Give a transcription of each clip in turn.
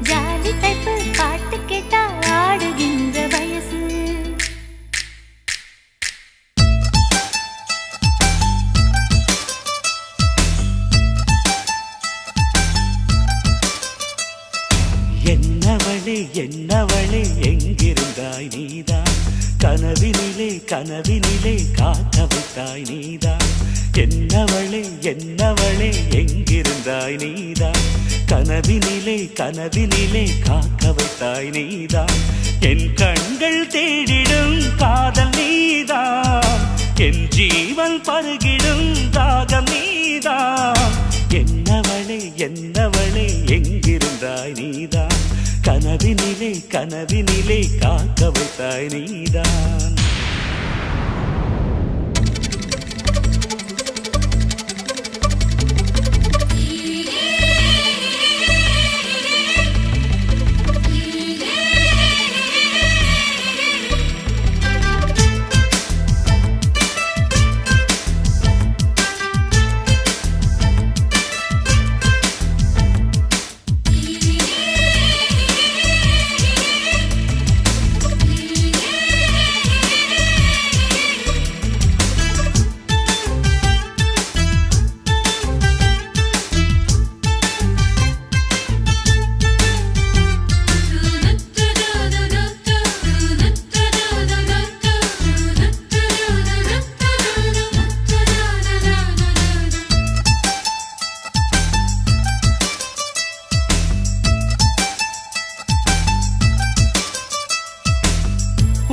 Jolly type பாட்டு கேட்டா ஆடுகின்ற வயசு. என்னவளே என்னவளே எங்கிருந்தாய் நீதான், கனவினிலே கனவினிலே காக்க வைத்தாய் நீதான். என்னவளே என்னவளே எங்கிருந்தாய் நீதான், கனவினிலே கனவினிலே காக்க வைத்தாய் நீதான். என் கண்கள் தேடிடும் காதல் நீதான், என் ஜீவன் பருகிடும் தாகம் நீதான். என்னவளே என்னவளே எங்கிருந்தாய் நீதான், கனவினிலே கனவினிலே காக்க வைத்தாய் நீதான்.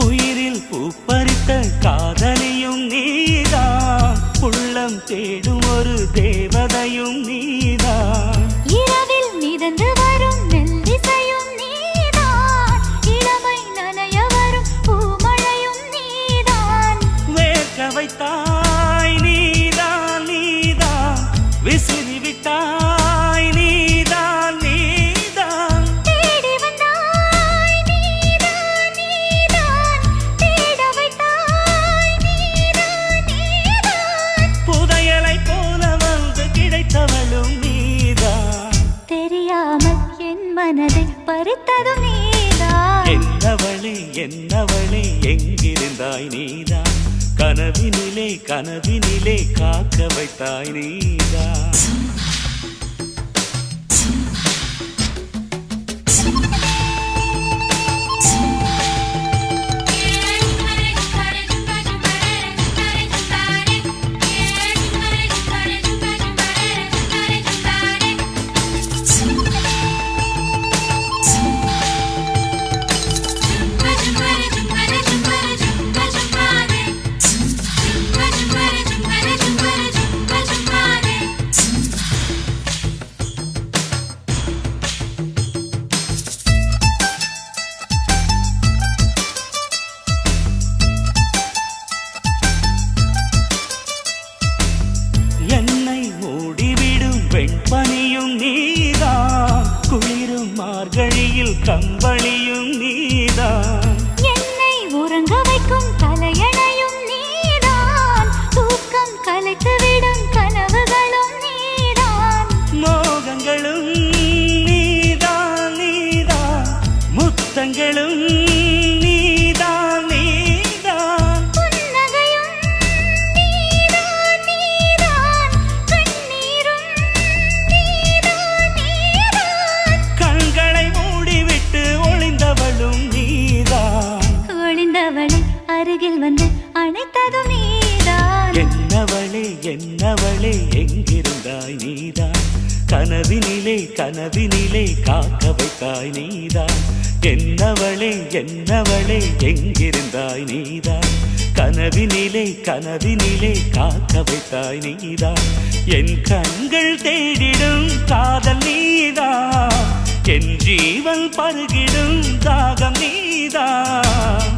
உயிரில் பூப்பறித்த காதலியும் நீதான், உள்ளம் தேடும் ஒரு தேவதையும் நீதான். இரவில் மிதந்து வரும் மெல்லிசையும் நீதான், இளமை நனைய வரும் பூமழையும் நீதான். வேர்க்க வைத்தாய் நீதான் நீதான், விசிறி விட்டாய் நீதான் நீதான். தேடி வந்தாய் நீதான் நீதான், தேட வைத்தாய் நீதான் நீதான். புதையலை போல வந்து கிடைத்தவளும் நீதான். தெரியாமல் என் மனதை பறித்ததும் நீதான். என்னவளே என்னவளே எங்கிருந்தாய் நீதான், கனவினிலே கனவினிலே காக்க வைத்தாய் நீதான். என்னை மூடிவிடும் வெண்பனியும் நீதான், குளிரும் மார்கழியில் கம்பளியும் நீதான். என்னை உறங்க வைக்கும் தலையணையும் நீதான், தூக்கம் கலைத்துவிடும் கனவுகளும் நீதான். மோகங்களும் நீதான் நீதான், முத்தங்களும் நீதான் நீதான். புன்னகையும் நீதான் நீதான், கண்ணீரும் நீதான் நீதான். கண்களை மூடிவிட்டு ஒளிந்தவளும் நீதான். ஒளிந்தவளை அருகில் வந்து அணைத்ததும் நீதான். என்னவளே என்னவளே எங்கிருந்தாய் நீதான், கனவினிலே கனவினிலே காக்க வைத்தாய் நீதான். என்னவளே என்னவளே எங்கிருந்தாய் நீதான், கனவினிலே கனவினிலே காக்க வைத்தாய் நீதான். என் கண்கள் தேடிடும் காதல் நீதான், என் ஜீவன் பருகிடும் தாகம் நீதான்.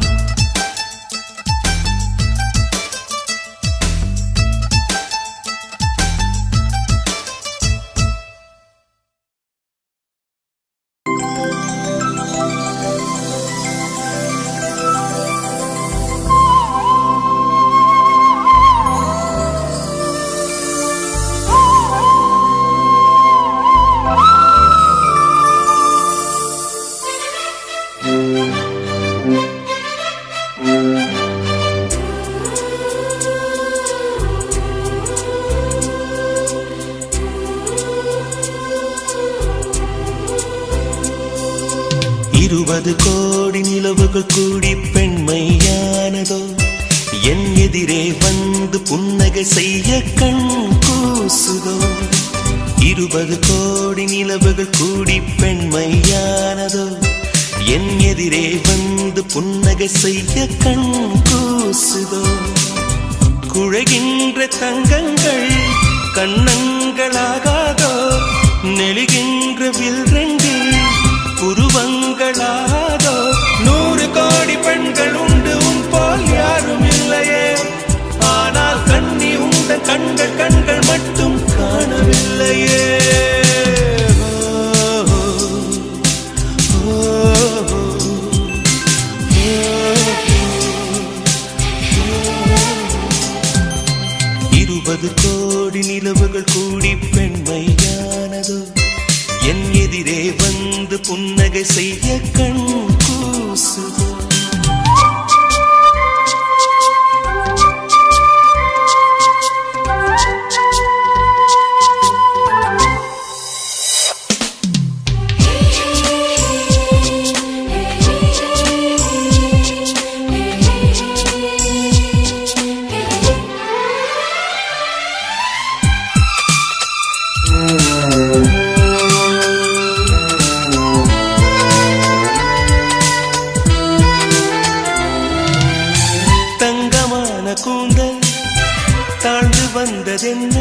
20 கோடி நிலவுகள் கூடி பெண்மையானதோ என் எதிரே வந்து புன்னகை செய்ய கண் கூசுதோ 20 கோடி நிலவுகள் கூடி பெண்மையானதோ என் எதிரே வந்து புன்னகை செய்ய கண் கூசுதோ குழைகின்ற தங்கங்கள் கண்ணங்களாகாதோ நெளிகின்ற வில்ரெண்டில் புருவங்களாதோ 100 கோடி பெண்கள் உண்டு உன் போல் யாரும் இல்லையே ஆனால் கண்ணி உண்ட கண்கள் கண்கள் மட்டும் காணவில்லையே கோடி நிலவுகள் கூடி பெண்மையானதோ என் எதிரே வந்து புன்னகை செய்ய கண் கூசுதோ கூந்தல் தாழ்ந்து வந்ததென்ன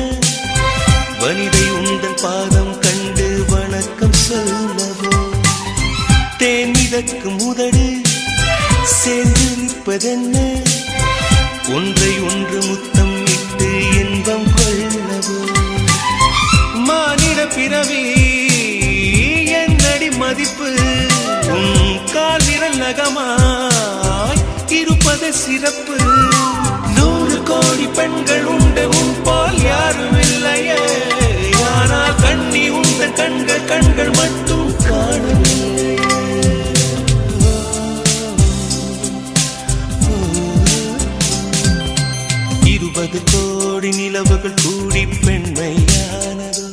வனிதை உந்தன் பாதம் கண்டு வணக்கம் சொல்லவோ தேன் மிதக்கும் உதடு சேர்ந்து நிற்பதென்ன ஒன்றை ஒன்று முத்தம் இட்டு இன்பம் கொள்ளவோ மானிட பிறவி என்னடி மதிப்பு உன் கால் விரல் நகமாய் இருப்பது சிறப்பு 100 கோடி பெண்கள் உண்டு உன் போல் யாரும் இல்லையே ஆனால் கண்ணி உந்தன் கண்கள் கண்கள் மட்டும் காணவில்லையே 20 கோடி நிலவுகள் கூடி பெண்மையானதோ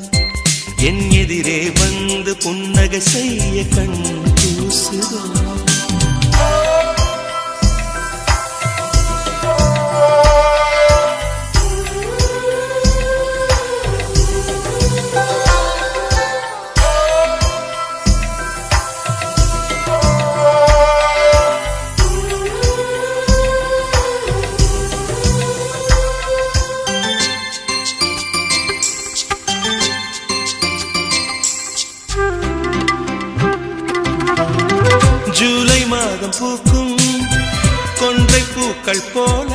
என் எதிரே வந்து புன்னகை செய்ய கண் கூசுதோ ஜூலை மாதம் பூக்கும் கொன்றை பூக்கள் போல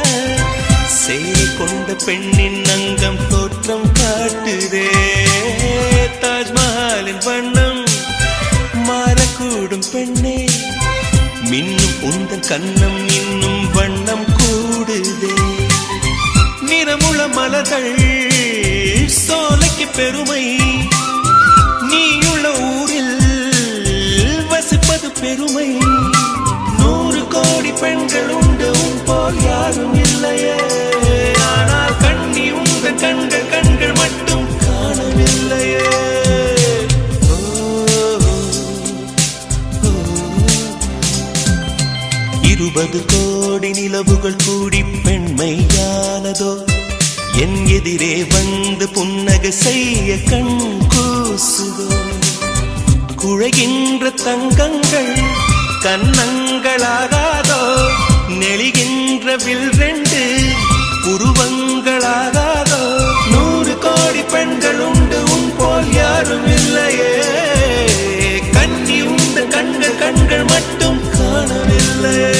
சேலை கொண்ட பெண்ணின் அங்கம் தோற்றம் காட்டுதே தாஜ்மஹாலின் வண்ணம் மாறக்கூடும் பெண்ணே மின்னும் உந்தன் கண்ணம் இன்னும் வண்ணம் கூடுதே நிறமுள மலர்கள் சோலைக்கு பெருமை நீயுள்ள ஊரில் வசிப்பது பெருமை 100 கோடி பெண்கள் உண்டு உன் போல் யாரும் இல்லையே ஆனால் கண்ணி உங்கள் கண்கள் கண்கள் மட்டும் காணவில்லையே 20 கோடி நிலவுகள் கூடி பெண்மையானதோ என் எதிரே வந்து புன்னகை செய்ய கண் கூசுதோ குழைகின்ற தங்கங்கள் கண்ணங்களாகாதோ நெளிகின்ற வில்ரெண்டு புருவங்களாகாதோ 100 கோடி பெண்கள் உண்டு உன் போல் யாரும் இல்லையே கண்ணி உண்ட கண்கள் கண்கள் மட்டும் காணவில்லையே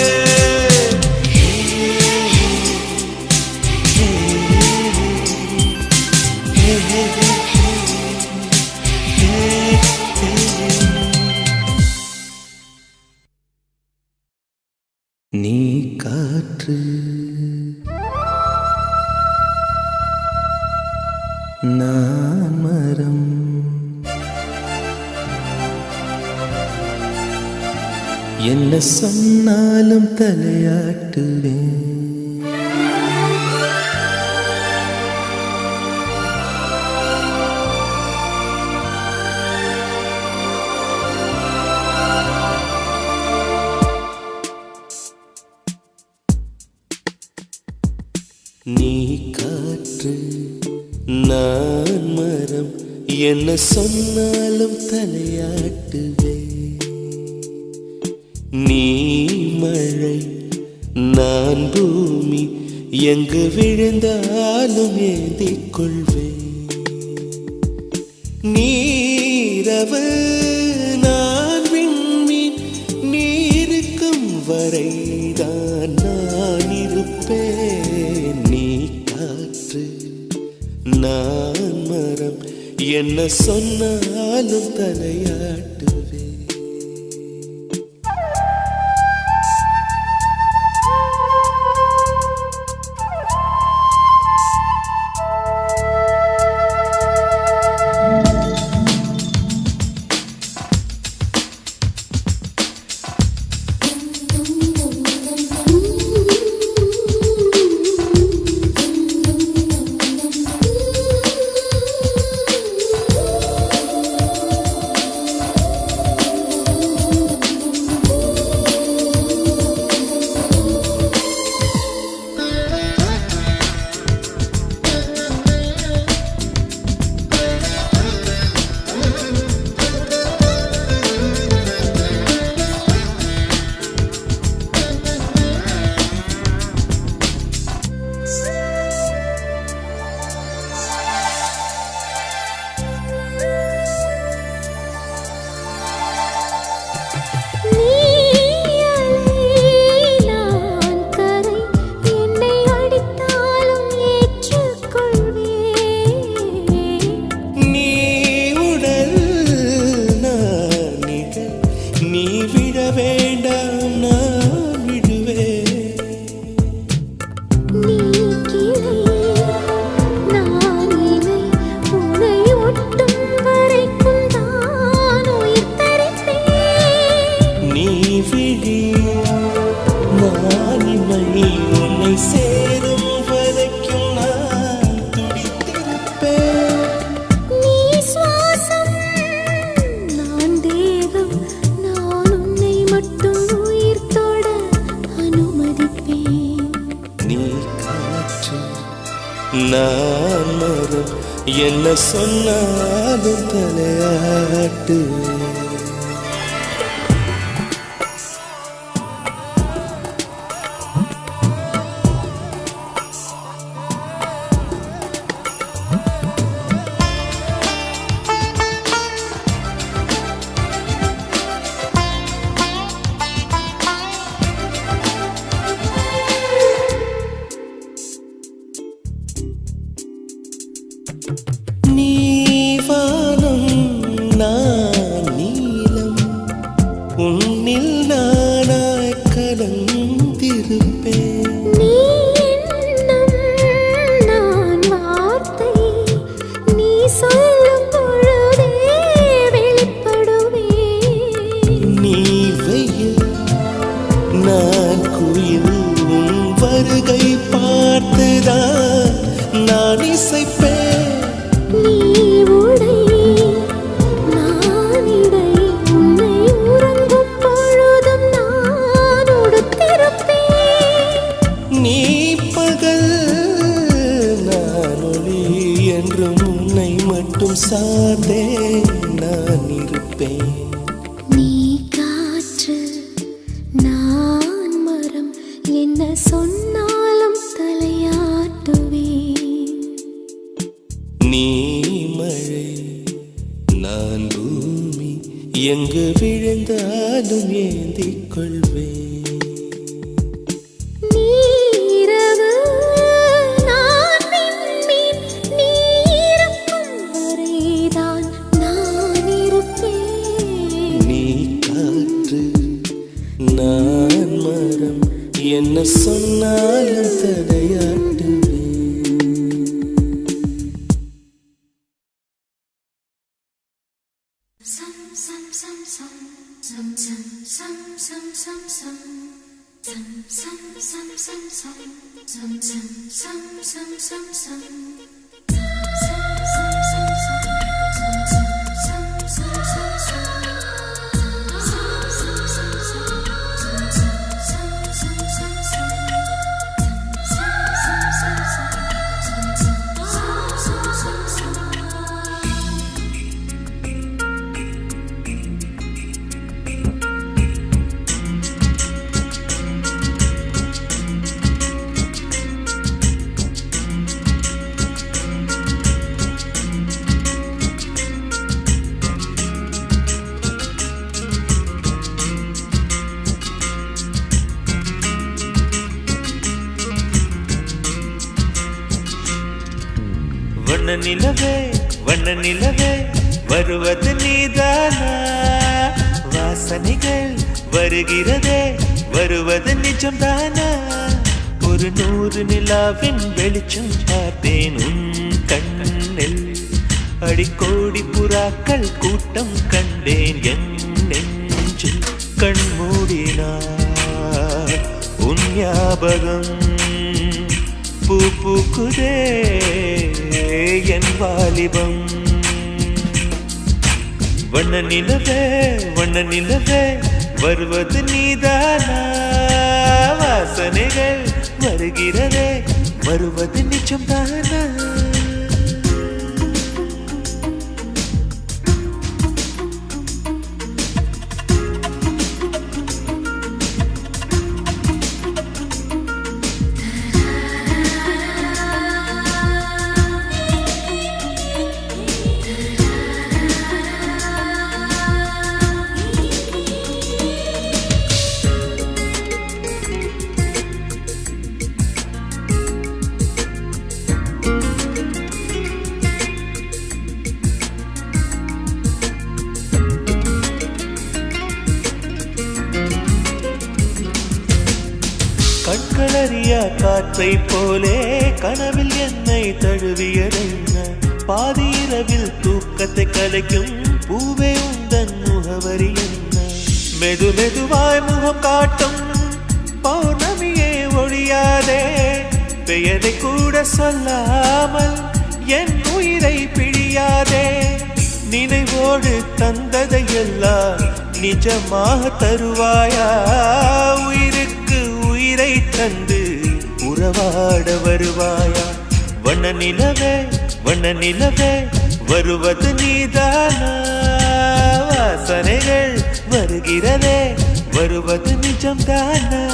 நீ காற்று நான் மரம் என்ன சொன்னாலும் தலையாட்டுவேன் நீ காற்று நான் மரம் என்ன சொன்னாலும் தலையாட்டுவே. நீ மழை நான் பூமி எங்கு விழுந்தாலும் ஏந்திக் கொள்வே. நீரவு நான் விண்மீன் நீருக்கும் வரைதான் நான் இருப்பேன். நீ காற்று நான் மரம் என்ன சொன்னாலும் தலையாட்டுவே. நான் மரம் என்ன சொன்னாலும் தலையாட்டுவே. நீவானம் நான் நீலம் உன்னில் நானாய் கலந்திருப்பேன். நீ எண்ணம் நான் வார்த்தை நீ சொல்லும் பொழுதே வெளிப்படுவேன். நீ வெயில் நான் குயில் உன் வருகை பார்த்துதான் நான் இசைப்பேன். நீ உடை நான் இடை உன்னை உறங்கும் பொழுதும் நான் உடுத்திருப்பேன். நீ பகல் நான் ஒளி என்றும் உன்னை மட்டும் சார்ந்தே நான் இருப்பேன். நீ காற்று நான் மரம் என்ன சொன்னாலும் தலையாட்டுவேன். நீ மழை நான் பூமி எங்கு விழுந்தாலும் ஏந்திக் கொள்வேன். நீரவு நான் விண்மீன் நீ இருக்கும் வரைதான் நான் இருப்பேன். நீ காற்று நான் மரம் என்ன சொன்னாலும் தலையாட்டுவேன். Some நிலவே வண்ண நிலவே வருவது நீதானா வாசனைகள் வருகிறதே வருவது நிஜம்தானா ஒரு 100 நிலாவின் வெளிச்சம் பார்த்தேன் உன் கண்ணில் அடிக்கோடி புறாக்கள் கூட்டம் கண்டேன் என் நெஞ்சில் கண் மூடினார் உன் ஞாபகம் பூ பூக்குதே என் வாலிபம் வண்ண நிலவே வருவது நீதானா வாசனைகள் வருகிறதே வருவது நிஜம்தானா கண்களறியா காற்றை போலே கனவில் என்னை தழுவியதென்ன பாதி இரவில் தூக்கத்தை கலைக்கும் பூவே உந்தன் முகவரி என்ன மெது மெதுவாய் முகம் காட்டும் பௌர்ணமியே ஒழியாதே பெயரை கூட சொல்லாமல் என் உயிரை பிழியாதே நினைவோடு தந்ததையெல்லாம் நிஜமாக தருவாயா உயிருக்கு உயிரை தந்து உறவாட வருவாயா வண்ண நிலவே வருவது நீதானா வாசனைகள் வருகிறதே வருவது நிஜம்தானா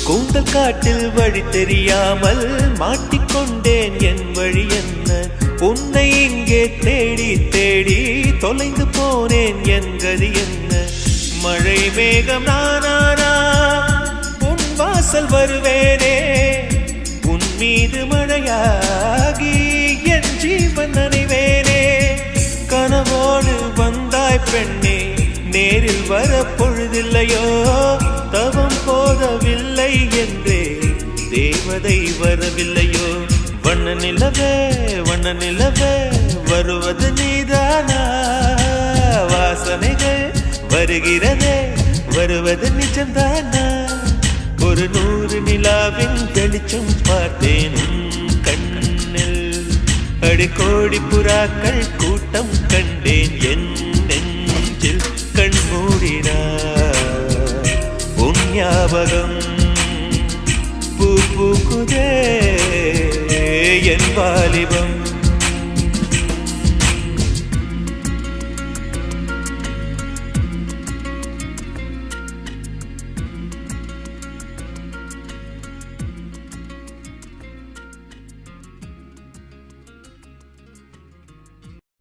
கூந்தல் காட்டில் வழி தெரியாமல் மாட்டிக்கொண்டேன் என் வழி என்ன உன்னை இங்கே தேடி தேடி தொலைந்து போனேன் என் கதி என்ன மழை மேகம் நானானா உன் வாசல் வருவேனே உன் மீது மழையாகி என் ஜீவன் நனைவேனே கனவோடு வந்தாய் பெண்ணே நேரில் வர பொழுதில்லையோ தவம் போதவில்லை என்றே தேவதை வரவில்லையோ வண்ண நிலவே வருவது நீதானா வாசனைகள் வருகிறதே வருவது நிஜம்தானா ஒரு 100 நிலாவின் வெளிச்சம் பார்த்தேன் கண்ணில் அடிக்கோடி புறாக்கள் கூட்டம் கண்டேன் என் நெஞ்சில் கண் மூடினார் உன் ஞாபகம் பூ பூக்குதே என் வாலிபம்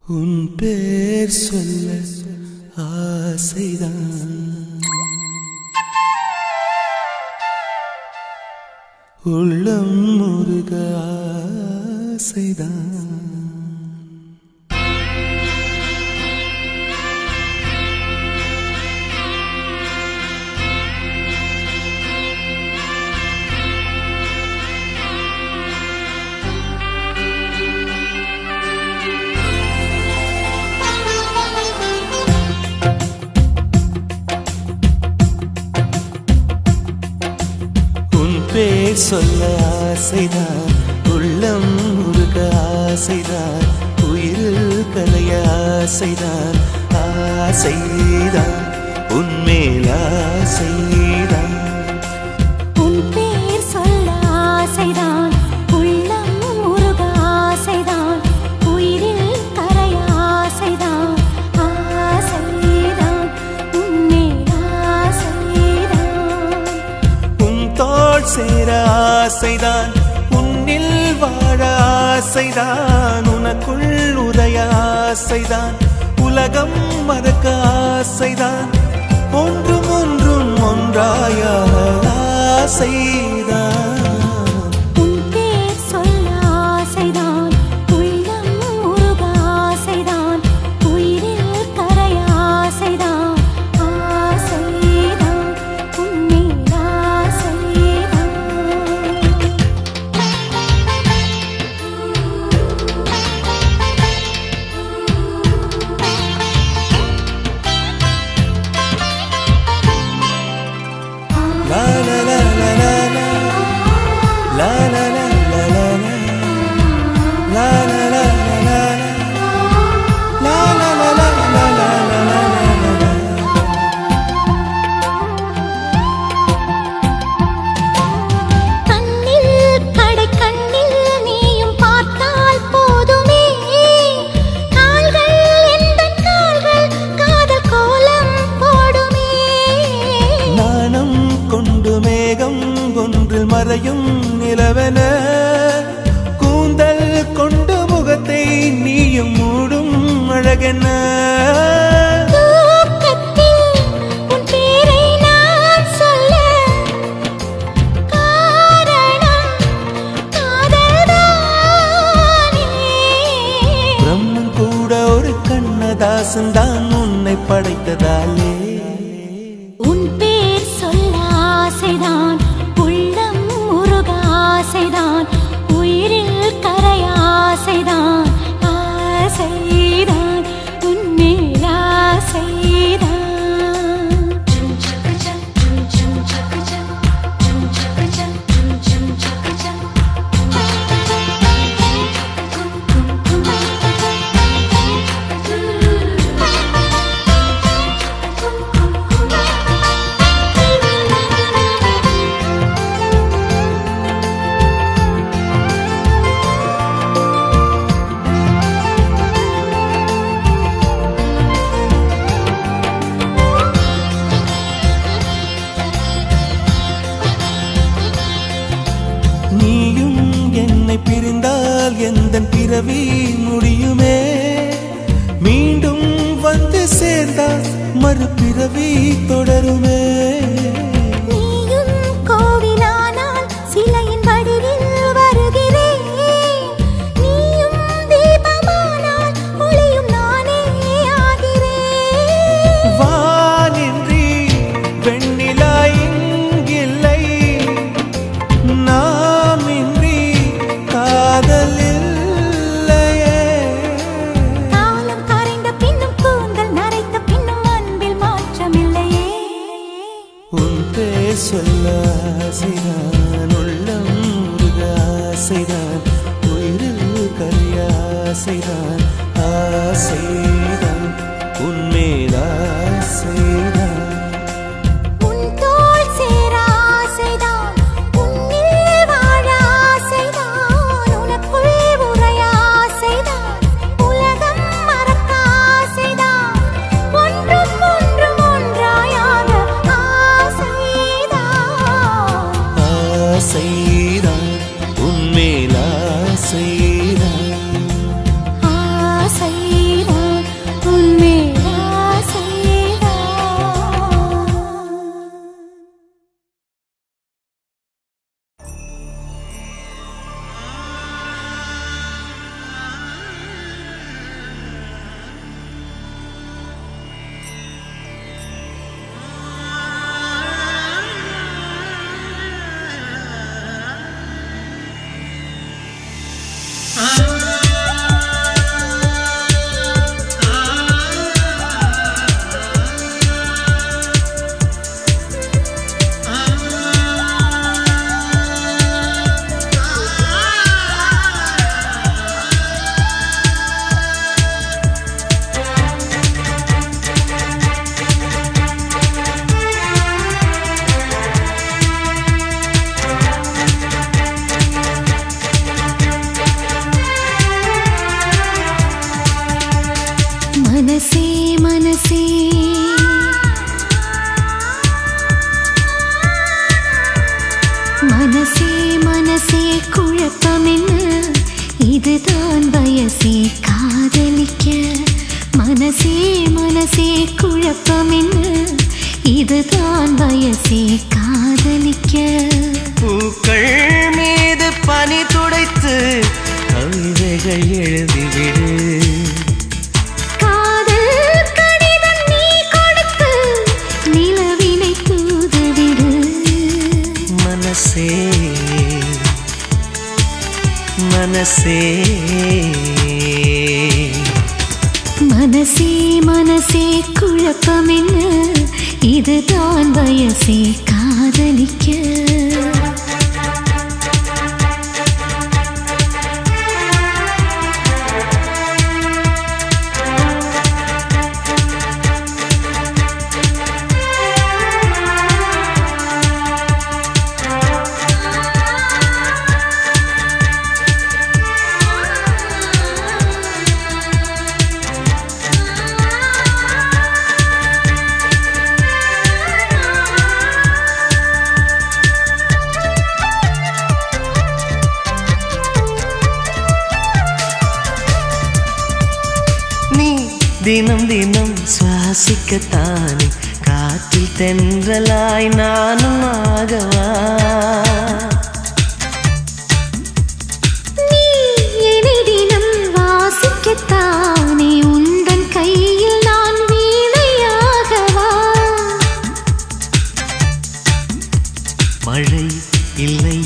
உன் பேர் சொல்ல ஆசைதான் உள்ளம் முருக ஆசைதான் பேர் சொல்ல ஆசைதான் உள்ளம் முருக ஆசைதான் உயிரில் கலைய ஆசைதான் ஆசைதான் உன்மேல் ஆசைதான். உன் பேர் சொல்ல ஆசைதான், உள்ளம் உருக ஆசைதான், உயிரில் கரைய ஆசைதான், ஆசைதான் உன்மேல் ஆசைதான். உன் தோள் சேர ஆசைதான், உன்னில் வாழ ஆசைதான், உனக்குள் உதய ஆசைதான், உலகம் மறக்க ஆசைதான், ஒன்றும் ஒன்றும் ஒன்றாய ஆசைதான். உன் பேர் சொல்ல ஆசைதான், உள்ளம் உருக ஆசைதான், உயிரில் கரைய ஆசைதான், ஆசைதான் உன்மேல் ஆசைதான். La la la la la la la la la la la la la la la la la la la la. கண்ணில் கடை கண்ணில் நீயும் பார்த்தால் போதுமே, கால்கள் எந்தன் கால்கள் காதல் கோலம் போடுமே. நாணம் கொண்டு மேகம் ஒன்றில் மறையும் நிலவென, கூந்தல் கொண்டு முகத்தை நீயும் மூடும் அழகென. தூக்கத்தில் உன் பேரை நான் சொல்ல காரணம் காதல்தானே. பிரம்மன் கூட ஒரு கண்ணதாசன் தான் உன்னை படைத்ததாலே. உன் பேர் சொல்ல ஆசைதான், உள்ளம் உருக ஆசைதான், உயிரில் கரைய ஆசைதான், ஆசைதான் உன்மேல் ஆசைதான். நீயும் என்னை பிரிந்தால் எந்தன் பிறவி முடியுமே, மீண்டும் வந்து சேர்ந்தால் மறுபிறவி தொடருமே. நீயும் கோவிலானால் சிலையின் வடிவில் வருகிறேன், நீயும் தீபமானால் ஒளியும் நானே ஆகிறேன். வானின்றி வெண்ணிலா இங்கில்லை, நாமின்றி காதல் இல்லையே. காலம் கரைந்த பின்னும் கூந்தல் நரைத்த பின்னும் அன்பில் மாற்றமில்லையே. உன் பேர் சொல்ல ஆசைதான், உள்ளம் உருக ஆசைதான், உயிரில் கரிய ஆசைதான், ஆசைதான் உன்மேல் ஆசைதான். உன் தோள் சேர ஆசைதான், உன்னில் வாழ ஆசைதான், உனக்குள் உறைய ஆசைதான், உலகம் மறக்க ஆசைதான், ஒன்றும் ஒன்றும் ஒன்றாயாக ஆசைதான். ஆசைதான் உன்மேல் ஆசைதான். வயசே காதலிக்க மனசே மனசே குழப்பம் என்ன இதுதான் வயசே காதலிக்க பூக்கள் மீது பனி துடைத்து கவிதைகள் எழுதிவிடு காதல் கடிதம் நீ கொடுத்து நிலவினை தூதுவிடு மனசே மனசே மனசே மனசே குழப்பம் என்ன இதுதான் வயசே காதலிக்க தினம் தினம் சுவாசிக்கத்தானே காற்றில் தென்றலாய் நானும் ஆகவா நீ என்னை தினம் வாசிக்கத்தானே உந்தன் கையில் நான் வீணையாகவா மழை இல்லை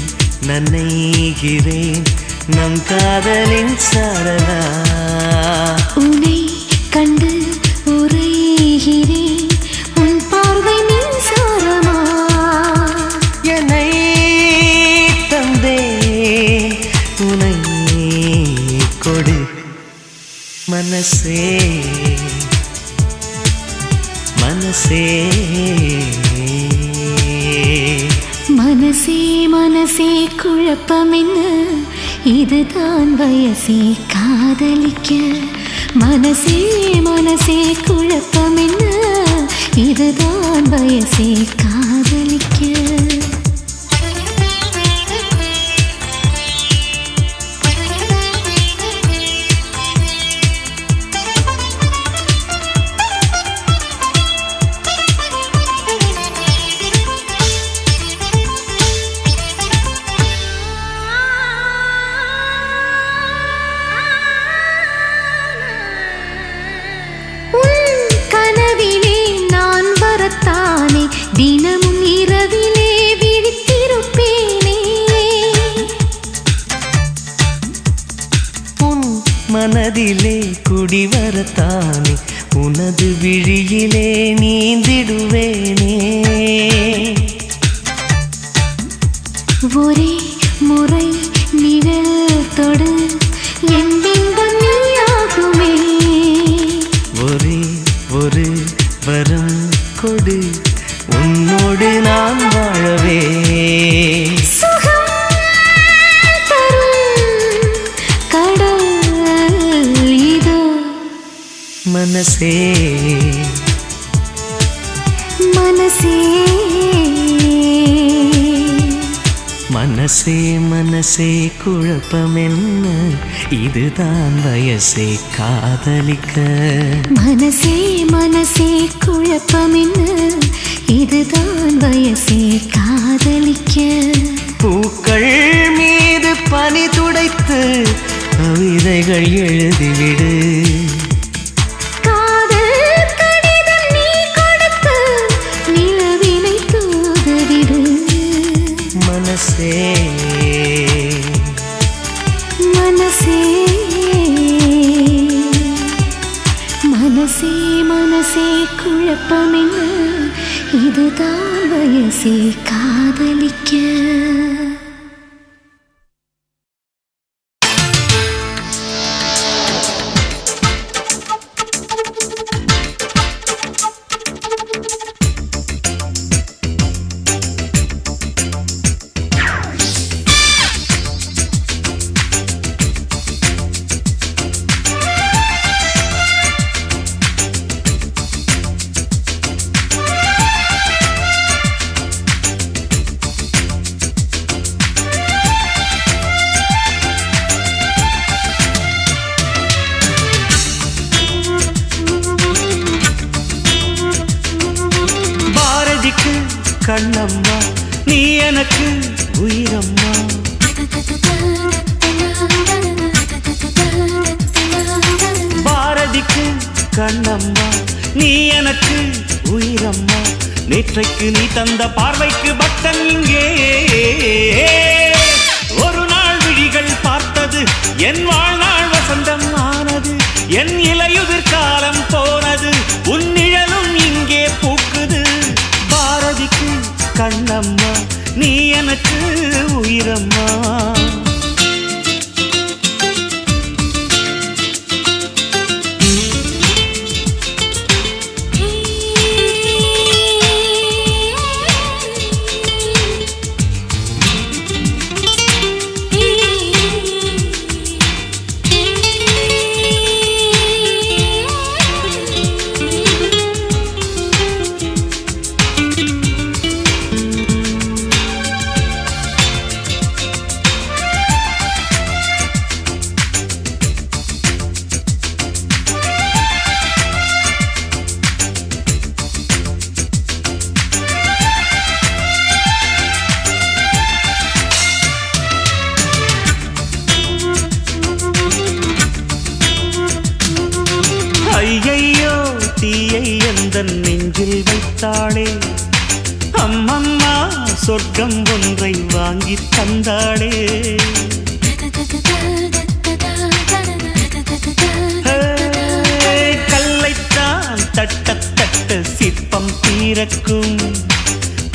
நனைகிறேன் நம் காதலின் சாரலா உன்னை கண்டு உரைகிறேன் உன் பார்வை மின்சாரமா என்னை தந்தே உனை கொடு மனசே மனசே மனசே மனசே குழப்பம் என்ன இதுதான் வயசே காதலிக்க மனசே மனசே குழப்பம் என்ன இதுதான் வயசே காதலிக்க தினமும் இரவிலே விழித்திருப்பேனே உன் மனதிலே குடிவரத்தானே உனது விழியிலே நீந்திடுவேனே ஒரே முறை நிழல் தொடு என் பிம்பம் நீயாகுமே ஒரே ஒரு வரம் கொடு உன்னோடு நான் வாழவே சுகம் தரும் கடல் இதோ மனசே மனசே மனசே மனசே குழப்பம் என்ன இதுதான் வயசே காதலிக்க மனசே மனசே குழப்பம் என்ன இதுதான் வயசே காதலிக்க பூக்கள் மீது பனி துடைத்து கவிதைகள் எழுதிவிடு காதல் கடிதம் நீ கொடுத்து நிலவினை தூதுவிடு மனசே மனசே மனசே மனசே குழப்பம் என்ன இதுதான் வயசே காதலிக்க கண்ணம்மா நீ எனக்கு உயிரம்மா. பாரதிக்கு கண்ணம்மா நீ எனக்கு உயிரம்மா. நேற்றைக்கு நீ தந்த பார்வைக்கு பக்தன் இங்கே. ஒரு நாள் விழிகள் பார்த்தது என் வாழ்நாள் வசந்தம் ஆனது. என் இலையுதிர் காலம் போனது உன் நிழலும் இங்கே பூக்குது. பாரதிக்கு கண்ணம்மா நீ எனக்கு உயிரம்மா. ஐயையோ தீயை எந்தன் நெஞ்சில் வைத்தாளே. அம்மம்மா சொர்க்கம் ஒன்றை வாங்கி தந்தாளே. கல்லைத்தான் தட்ட தட்ட சிற்பம் தீரக்கும்.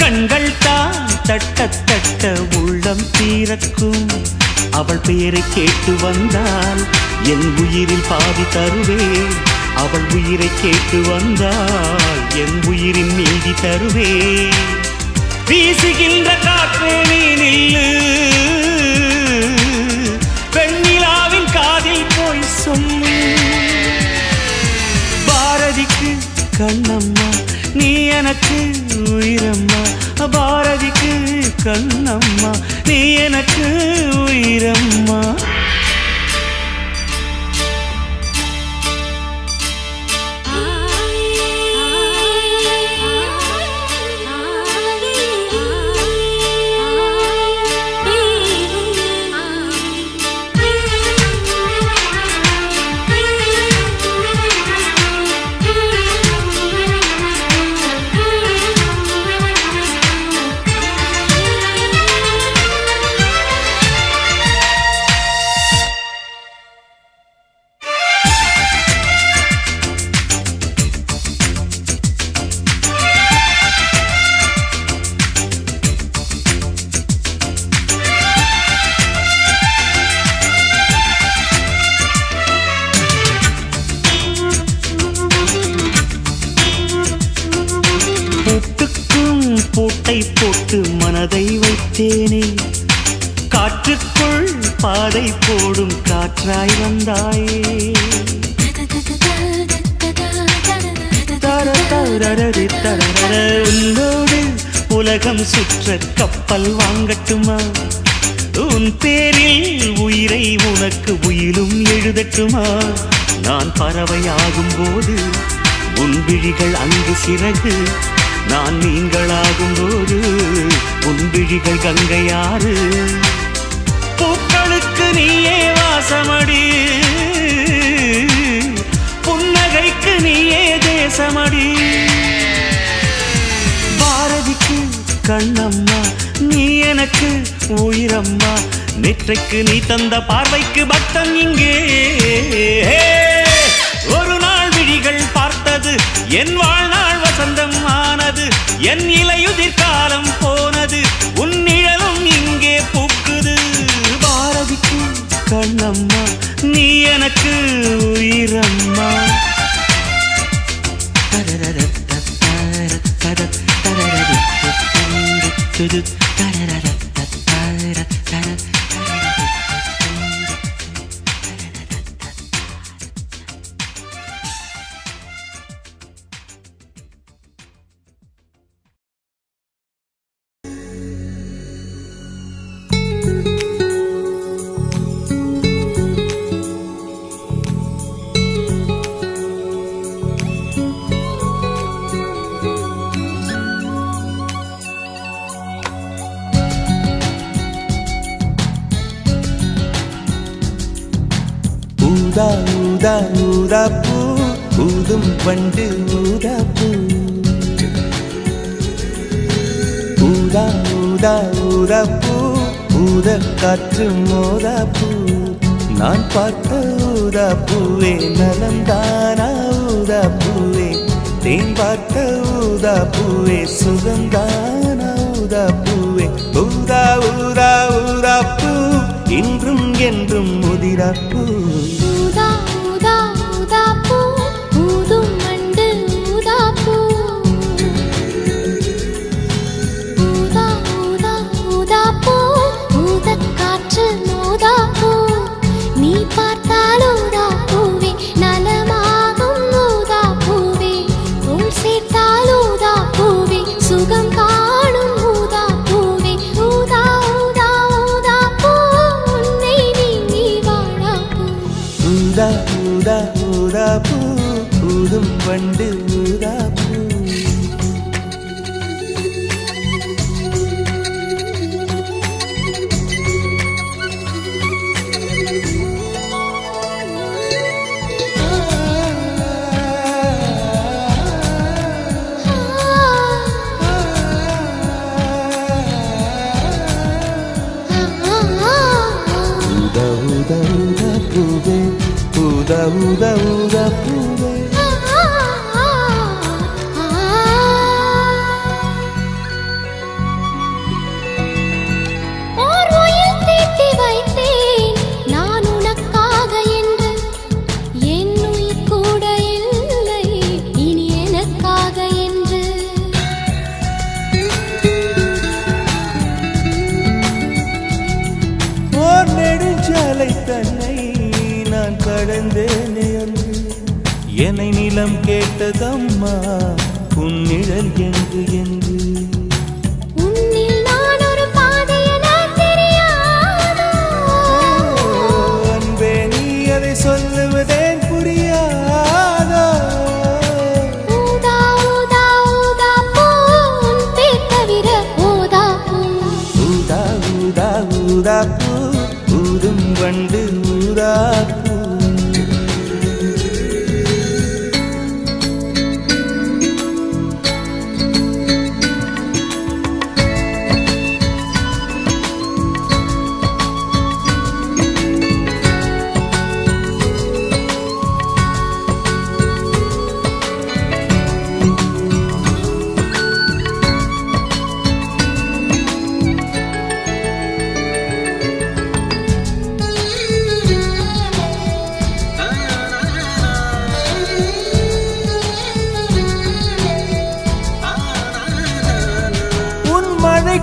கண்கள் தான் தட்ட தட்ட உள்ளம் தீரக்கும். அவள் பெயரை கேட்டு வந்தால் என் உயிரில் பாதி தருவேன். அவள் உயிரை கேட்டு வந்தால் என் உயிரின் மீதி தருவேன். வீசுகின்ற காற்றே நீ நில்லு, பெண்ணிலாவின் காதில் போய் சொல்லு. பாரதிக்கு கண்ணம்மா நீ எனக்கு உயிரம்மா. பாரதிக்கு கண்ணம்மா நீ எனக்கு உயிரம்மா. பூட்டை போட்டு மனதை வைத்தேனே. காற்றுக்குள் பாதை போடும் காற்றாய் வந்தாயே. உன்னோடு உலகம் சுற்ற கப்பல் வாங்கட்டுமா? உன் பேரில் உயிரை உனக்கு உயிலும் எழுதட்டுமா? நான் பறவையாகும் போது உன் விழிகள் அங்கு சிறகு. நான் நீங்களாகும் போது உன் விழிகள் கங்கையாறு. பூக்களுக்கு நீயே வாசமடி, புன்னகைக்கு நீயே தேசமடி. பாரதிக்கு கண்ணம்மா நீ எனக்கு உயிரம்மா. நேற்றைக்கு நீ தந்த பார்வைக்கு பக்தன் இங்கே. ஒரு நாள் விழிகள் பார்த்தது என் வாழ்நாள் வசந்தம் ஆனது. என் இலையுதிர் காலம் போனது உன் நிழலும் இங்கே பூக்குது. பாரதிக்கு கண்ணம்மா நீ எனக்கு உயிரம்மா. ஊதா ஊதா ஊதா பூ ஊதும் பண்டு ஊதா பூ ஊதா ஊதா ஊதா பூ ஊத காற்று மோதா பூ நான் பார்த்த ஊதா பூவே நலந்தானா ஊதா பூவே தேன் பார்த்த ஊதா பூவே சுகந்தானா ஊதா பூவே ஊதா ஊதா ஊதா பூ இன்றும் என்றும் முதிரா பூ ஊதா ஊதா ஊதா பூ ஊதும் வண்டு ஊதா பூ ஊதா ஊதா ஊதா பூ ஊதக் காற்று மோதா பூ நீ பார்த்தால் ஊதா பூவே நலமாகும் ஊதா பூவே உள் சேர்த்தால் ஊதா பூவே சுகம் காணும் ஊதா பூவே ஊதா ஊதா ஊதா பூ உன்னை நீங்கி வாழா பூ ஊதா ஊதா ஊதா பூ ஊதும் வண்டு ஊதா பூ ஊதா ஊதா ஊதா பூவே ஓர் உயிர் தீட்டி வைத்தேன் நான் உனக்காக என்று என் உயிர் கூட இல்லை இனி எனக்காக என்று ஓர் நெடுஞ்சாலை தன்னை நான் கடந்தேனே அன்று என்னை நிலம் கேட்டதம்மா உன் நிழல் என்று என்று உன்னில் நான் ஒரு பாதை என தெரியாதோ அன்பே நீ அதை சொல்லுவதேன் புரியாதோ ஊதா ஊதா ஊதா பூ உன் பேர் தவிர ஊதா பூ ஊதா ஊதா ஊதா பூ ஊதும் வண்டு ஊதா பூ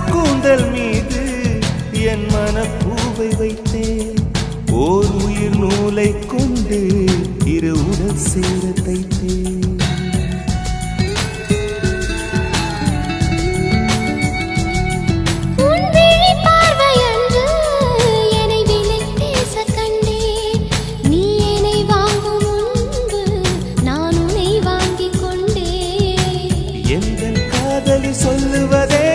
கூந்தல் மீது என் மனப்பூவை வைத்தேன் ஓர் உயிர் நூலை கொண்டு இரு உடல் சேர தைத்தேன் உன் விழி பார்வையன்று என்னை விலை பேச கண்டேன் நீ என்னை வாங்கும் முன்பு நான் உன்னை வாங்கிக் கொண்டேன் எங்கள் காதலி சொல்லுவதே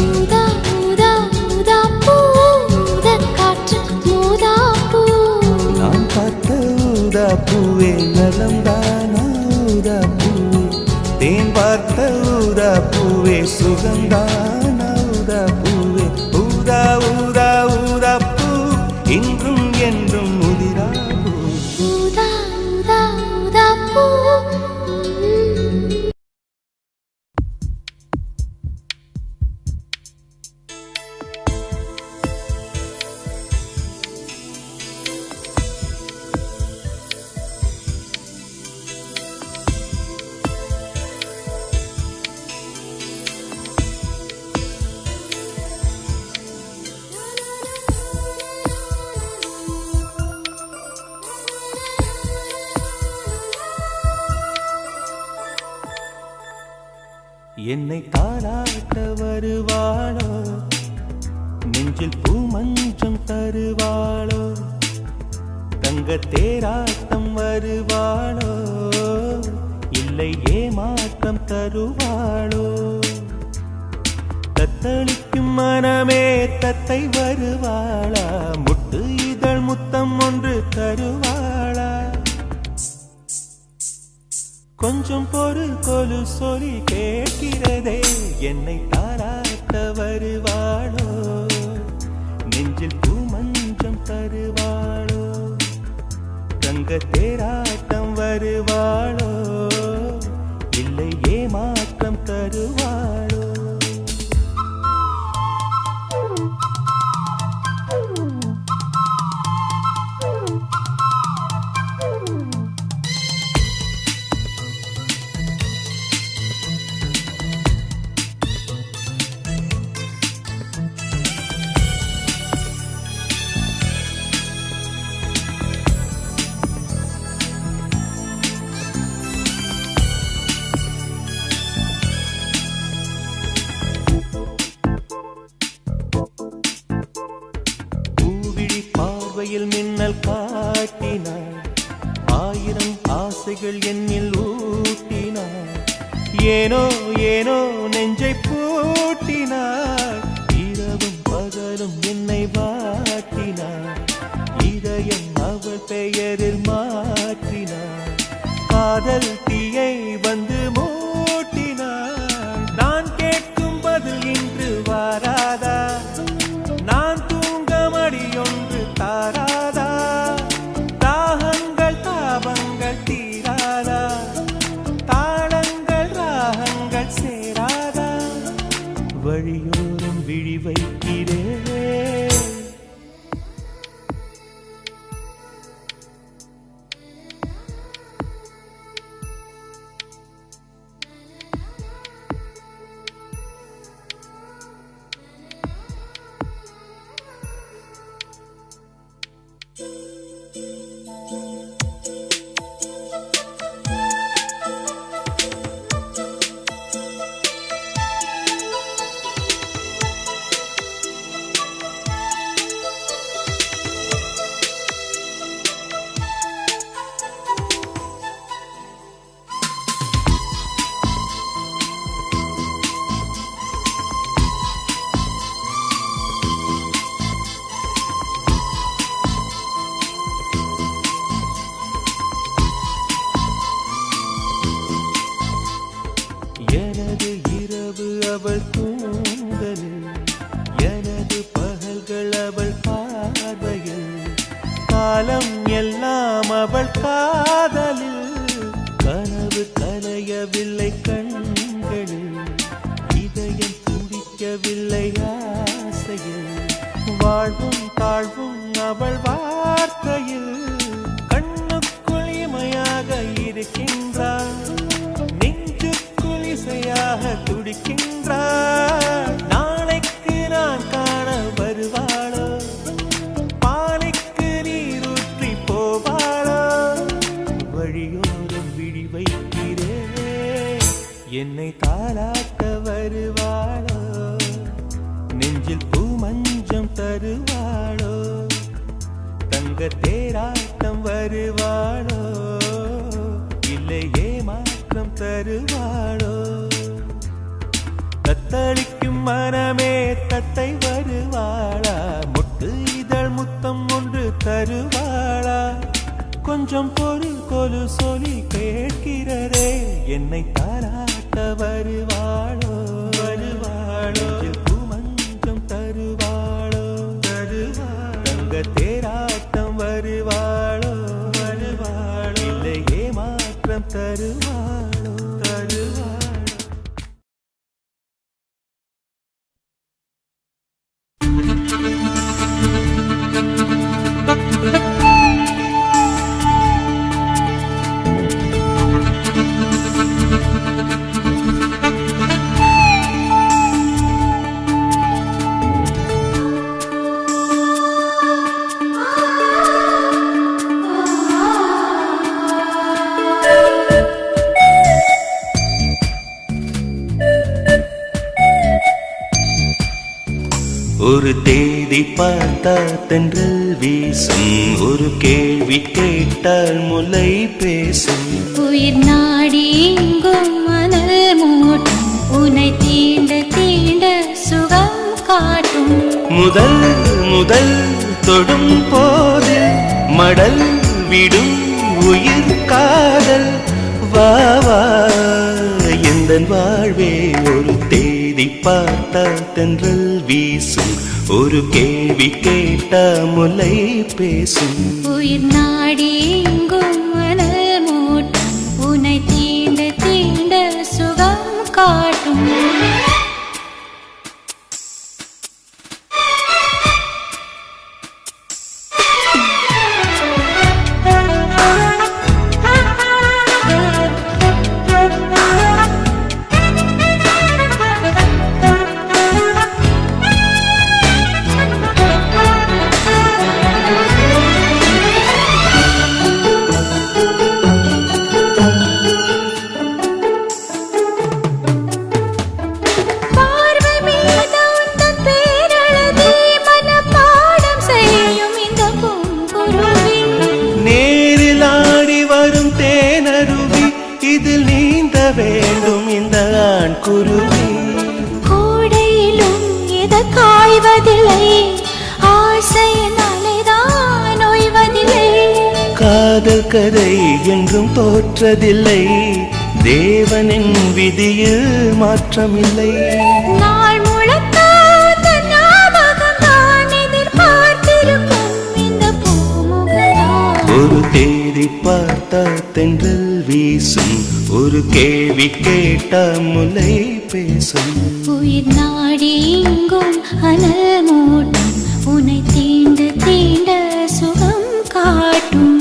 ஊதா ஊதா ஊதா பூ ஊதக் காற்று மோதா பூ நான் பார்த்த ஊதா பூவே நலந்தானா ஊதா பூவே தேன் பார்த்த ஊதா பூவே சுகந்தானா ஊதா பூவே ஊதா ஊதா ஊதா பூ இன்றும் என்றும் முதிரா பூ ஊதா ஊதா ஊதா பூ என்னை தாளாட்ட வருவாளோ, நெஞ்சில் பூமஞ்சம் தருவாளோ, தங்க தேராட்டம் வருவாளோ, இல்லை ஏமாற்றம் தருவாளோ. தத்தளிக்கும் மனமே தத்தை வருவாளா, முட்டு இதழ் முத்தம் ஒன்று தருவாளா. கொஞ்சம் பொறு கொலு சொல்லி கேட்கிறதே, என்னை தாராட்ட வருவாளோ, நெஞ்சில் பூமஞ்சம் தருவாளோ, தங்க தேராட்டம் வருவாளோ, இல்லை ஏமாற்றம் தருவாளோ. மின்னல் காட்டினாள், ஆயிரம் ஆசைகள் என்னில் ஊட்டினாள், ஏனோ ஏனோ நெஞ்சை பூட்டினாள், இரவும் பகலும் என்னை வாட்டினாள், இதயம் அவள் பெயரில் மாற்றினாள், காதல் தீயை வந்து மூட்டினாள். நான் கேட்கும் பதில் இன்று வாராதா, நான் தூங்க மடியொன்று தாராதா, தாகங்கள் தாபங்கள் தீராதா, தாளங்கள் ராகங்கள் சேராதா, வழியோரம் விழி வைக்கிறேன். எனது இரவு அவள் தூங்கலில், எனது பகல்கள் அவள் பார்வையில், காலம் எல்லாம் அவள் காதலில், கனவு கலையவில்லை கண்களில், இதயம் துடிக்கவில்லை ஆசையில், வாழ்வும் தாழ்வும் அவள் வார்த்தையில், கண்ணுக்குள் இமையாக இருக்கின்றாள், இசையாக துடிக்கின்றாள், நாளைக்கு நான் காண வருவாளோ, பாலைக்கு நீரூற்றி போவாளோ, வழியோரம் விழி வைக்கிறேன். என்னை தாளாட்ட வருவாளோ, நெஞ்சில் பூமஞ்சம் தருவாளோ, தங்க தேராட்டம் வருவாளோ, இல்லை ஏமாற்றம் தருவாளோ. தத்தளிக்கும் மனமே தத்தை வருவாளா, முட்டு இதழ் முத்தம் ஒன்று தருவாளா. கொஞ்சம் பொறு கொலு சொல்லி கேட்கிறதே, என்னை தாராட்ட வருவாளோ, வருவாளோ, பூமஞ்சம் தருவாளோ, தருவாளோ, தங்க தேராட்டம் வருவாளோ, வருவாளோ, இல்லை ஏமாற்றம் தருவாளோ, தருவாளோ. ஒரு தேதி பார்த்தா தென்றல் வீசும், ஒரு கேள்வி கேட்டால் முல்லை பேசும். உயிர் நாடி எங்கும் மணல் மூட்டும், உன்னை தீண்ட தீண்ட சுகம் காட்டும். முதல் முதல் தொடும் போது மடல் விடும் உயிர் காதல். வா வா எந்தன் வாழ்வே ஒரு தேதி பார்த்தா தென்றல் வீசும், ஒரு கேள்வி கேட்டா முல்லை பேசும். உயிர் நாடி எங்கும் மணல் மூட்டும், உன்னை தீண்ட தீண்ட சுகம் காட்டும். இதில் நீந்த வேண்டும் இந்த ஆண் குருவி. கோடையிலும் எதை காய்வதில்லை, ஆசையினாலேதான் ஓய்வதில்லை. காதல் கதை என்றும் தோற்றதில்லை, தேவனின் விதியில் மாற்றமில்லை. நாள் முழக்க ஞாபகம் தான் எதிர்பார்த்திருக்கும் இந்த பூமுகதான். ஒரு தேதி பார்த்தா தென்றல் வீசும், ஒரு கேள்வி கேட்டா முல்லை பேசும். உயிர் நாடி எங்கும் அனல் மூட்டும், உன்னை தீண்ட தீண்ட சுகம் காட்டும்.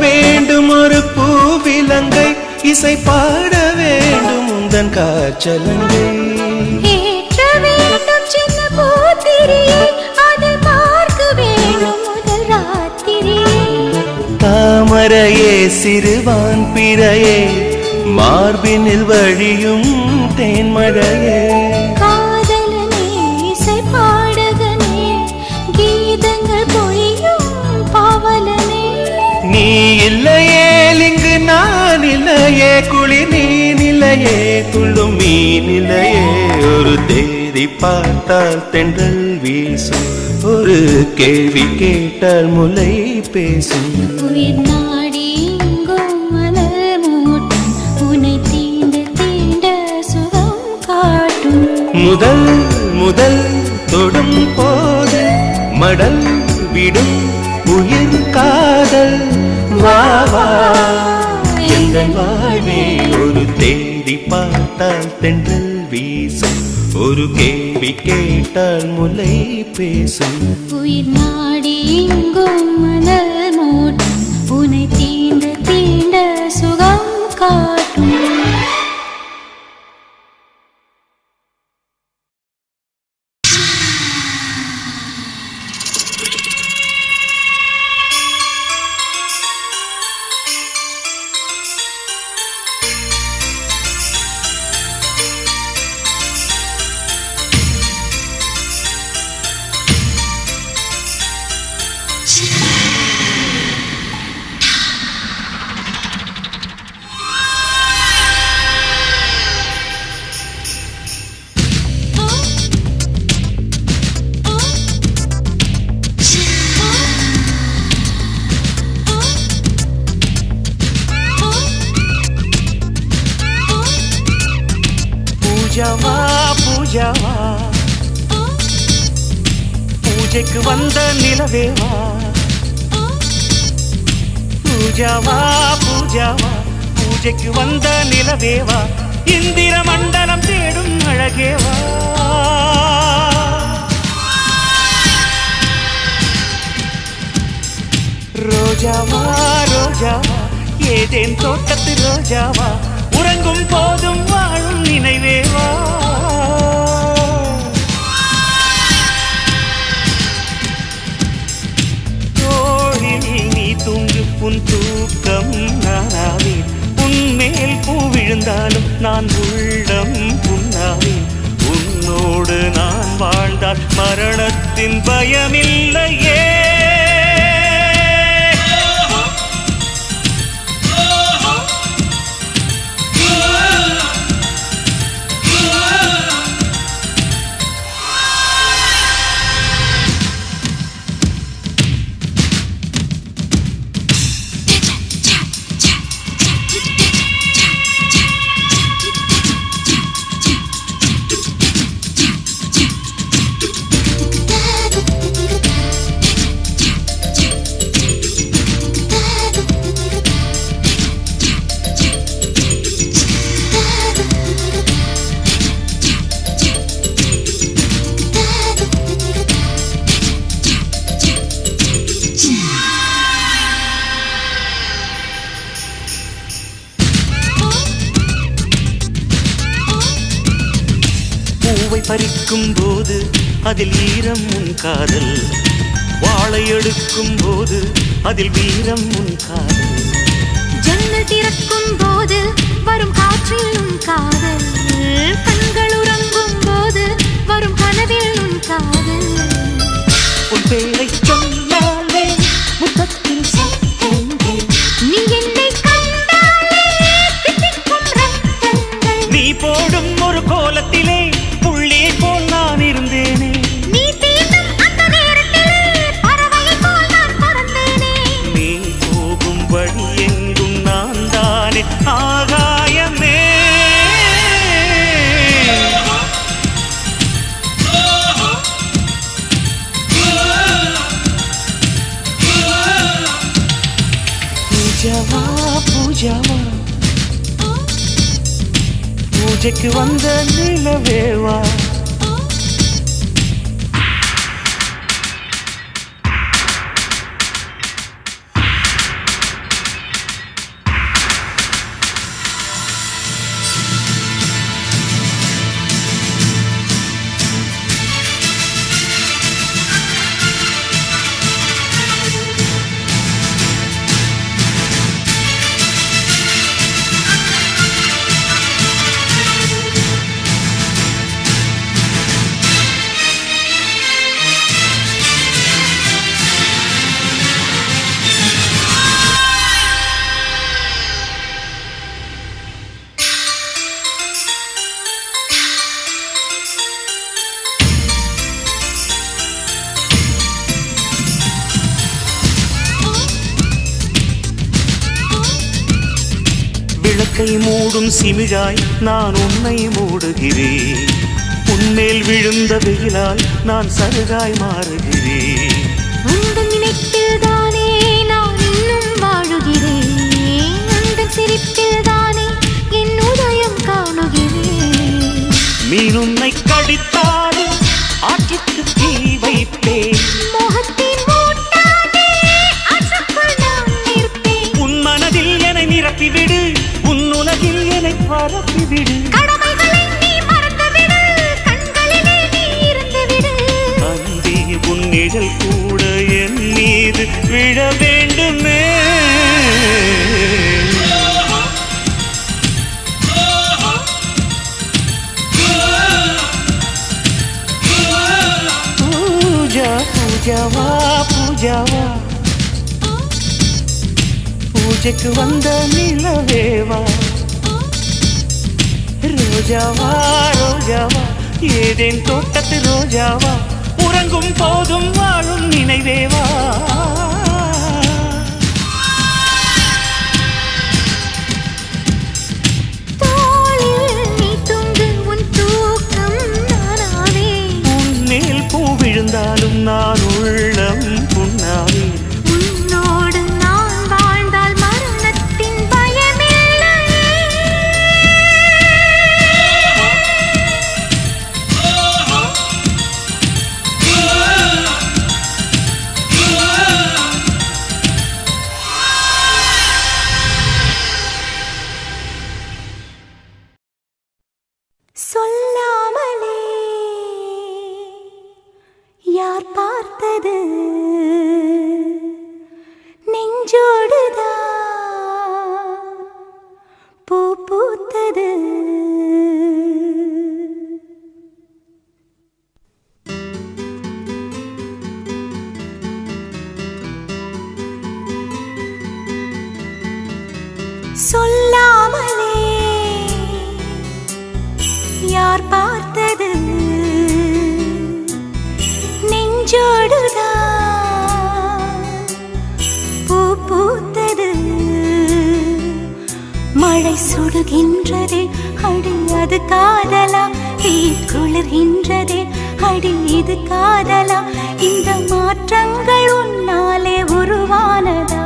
வேண்டும் ஒரு பூவிலங்கை, இசை பாட வேண்டும் உந்தன் காற்றலங்கை. ஏற்ற வேண்டும் சின்ன பூத்திரியை, அதை பார்க்க வேண்டும் முதல் ராத்திரியை. தாமரையே சிறுவான் பிறையே, மார்பினில் வழியும் தேன்மழையே. காதலனே இசை பாடகனே, கீதங்கள் பொழியும் பாவலனே. நீ இல்லையே இங்கு நான் இல்லையே, குளி நீ நிலையே துள்ளும் மீ நிலையே. ஒரு தேதி பார்த்தால் தென்றல் வீசும், ஒரு கேள்வி கேட்டால் முல்லை பேசும். உயிர் நாடி எங்கும் மணல் மூட்டும், உன்னை தீண்ட தீண்ட சுகம் காட்டும். முதல் முதல் தொடும் போது மடல் விடும் உயிர் காதல். வா வா எங்கள் வாழ்வே ஒரு தேடி பார்த்தால் தென்றல் வீசும், ஒரு கேள்வி கேட்டால் முல்லை பேசும். உயிர் நாடி எங்கும் மணல் மூட்டும், உன்னை தீண்ட தீண்ட சுகம் காட்டும். பூஜாவா பூஜாவா, பூஜைக்கு வந்த நிலவேவா. பூஜாவா பூஜாவா, பூஜைக்கு வந்த நிலவேவா. இந்திர மண்டலம் தேடும் அழகேவா. ரோஜாவா ரோஜாவா ஏதேன் தோட்டத்து ரோஜாவா உறங்கும் போதும் வாழும் நினைவேவா தோழில் நீ தூங்கு உன் தூக்கம் நானாவேன் உன்மேல் பூ விழுந்தாலும் நான் உள்ளம் புண்ணாவேன் உன்னோடு நான் வாழ்ந்தால் மரணத்தின் பயமில்லையே பூவை பறிக்கும் போது அதில் ஈரம் உன் காதல் வாழை எடுக்கும் போது அதில் வீரம் உன் காதல் ஜன்னல் திறக்கும் போது வரும் காற்றில் உன் காதல் கண்கள் உறங்கும் போது வரும் கனவில் உன் காதல் உன் பேரை சொன்னாலே முத்தத்தில் சத்தங்கள் நீ என்னை கண்டாலே தித்திக்கும் ரத்தங்கள் நீ போடும் ஒரு கோலத்திலே புள்ளி போல் நான் இருந்தேனே நீ தீண்டும் அந்த நேரத்திலே பறவையை போல் நான் பறந்தேனே நீ போகும் வழி எங்கும் நான் தானே ஆகாயமே பூஜாவா பூஜாவா பூஜைக்கு வந்த நிலவேவா விளக்கை மூடும் சிமிழாய் நான் உன்னை மூடுகிறேன் உன்மேல் விழுந்த வெயிலால் நான் சருகாய் மாறுகிறேன் உந்தன் நினைப்பில் தானே நான் இன்னும் வாழுகிறேன் உந்தன் சிரிப்பில் தானே என் உதயம் காணுகிறேன் மீன் உன்னை கடித்தாலும் ஆற்றுக்கு தீ வைப்பேன் மோகத்தின் மூட்டானே ஆற்றுக்குள் நான் நிற்பேன் உன் மனதில் என்னை நிரப்பிவிடு உன் உலகில் என்னை பரப்பிவிடு கடமைகளை நீ மறந்துவிடு கண்களிலே நீ இருந்துவிடு அன்பே உன் நிழல் கூட என் மீது விழ வேண்டுமே பூஜா பூஜாவா பூஜாவா பூஜைக்கு வந்த நிலவேவா ரோஜாவா ரோஜாவா ஏதேன் தோட்டத்து ரோஜாவா உறங்கும் போதும் வாழும் நினைவேவா தோளில் நீ தூங்கு உன் தூக்கம் நானாவே உன்மேல் பூ விழுந்தாலும் நான் உள்ளம் புண்ணாவே உன்னோடு நான் வாழ்ந்தால் மரணத்தின் பயமில்லையே சொல்லாமலே யார் பார்த்தது நெஞ்சோடுதான் பூ பூத்தது. சொல்லாமலே யார் பார்த்தது நெஞ்சோடுதான் பூ பூத்தது. மழை சுடுகின்றதே அடி அது காதலா, தீ குளிர்கின்றதே அடி இது காதலா, இந்த மாற்றங்கள் உன்னாலே உருவானதா?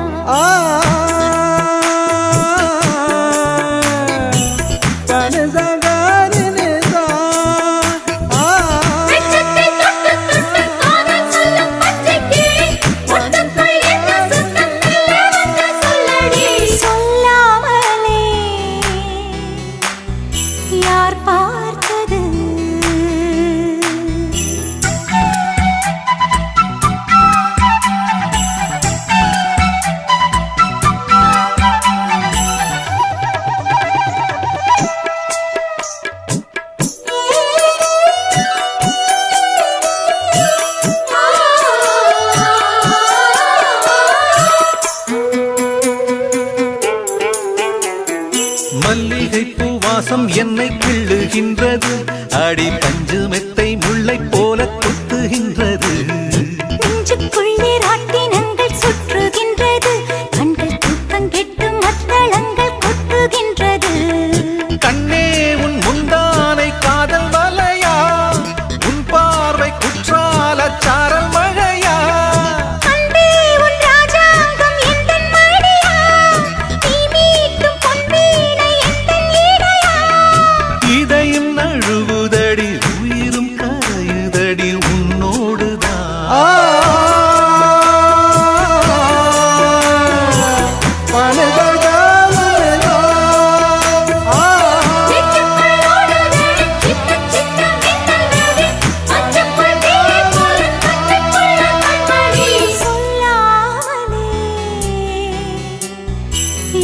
என்னை கிள்ளுகின்றது அடி பஞ்சு மெத்தை முல்லை போல கொத்துகின்றது. நெஞ்சுக்குள்ளே ராட்டினங்கள் சுற்றுகின்றது, கண்கள் தூக்கம் கெட்டு மத்தளங்கள் கொட்டுகின்றது. கண்ணே உன் முந்தானை காதல் வலையா, உன் பார்வை குற்றால சாரல் மழையா, அன்பே உன் ராஜாங்கம் எந்தன் மடியா, நீ மீட்டும் பொன்வீணை எந்தன் இடையா. இதயம் நழுவுதடி உயிரும் கரையுதடி உன்னோடுதான்.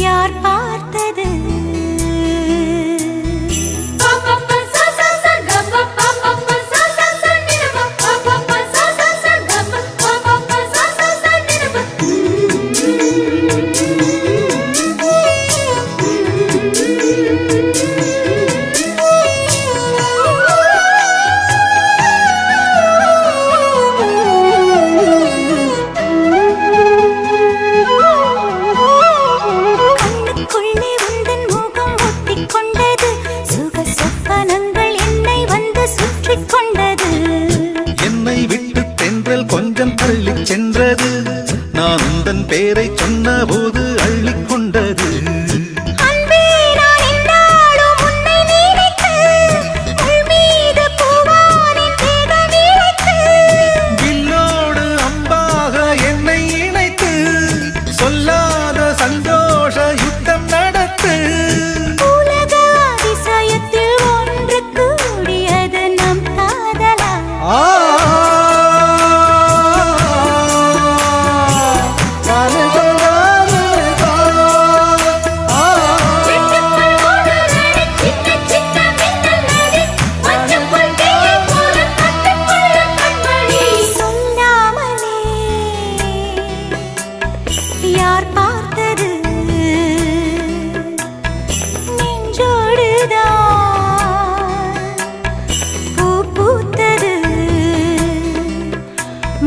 யார் பார்த்தது சென்றது நான் உந்தன் பேரை சொன்ன போது அள்ளிக்கொண்டது. வில்லோடு அம்பாக என்னை இணைத்து சொல்லாத சந்தோஷ யுத்தம் நடத்து. உலக அதிசயத்தில் ஒன்று கூடியது நம் காதலா. யார் பார்த்தது நெஞ்சோடுதான் பூ பூத்தது.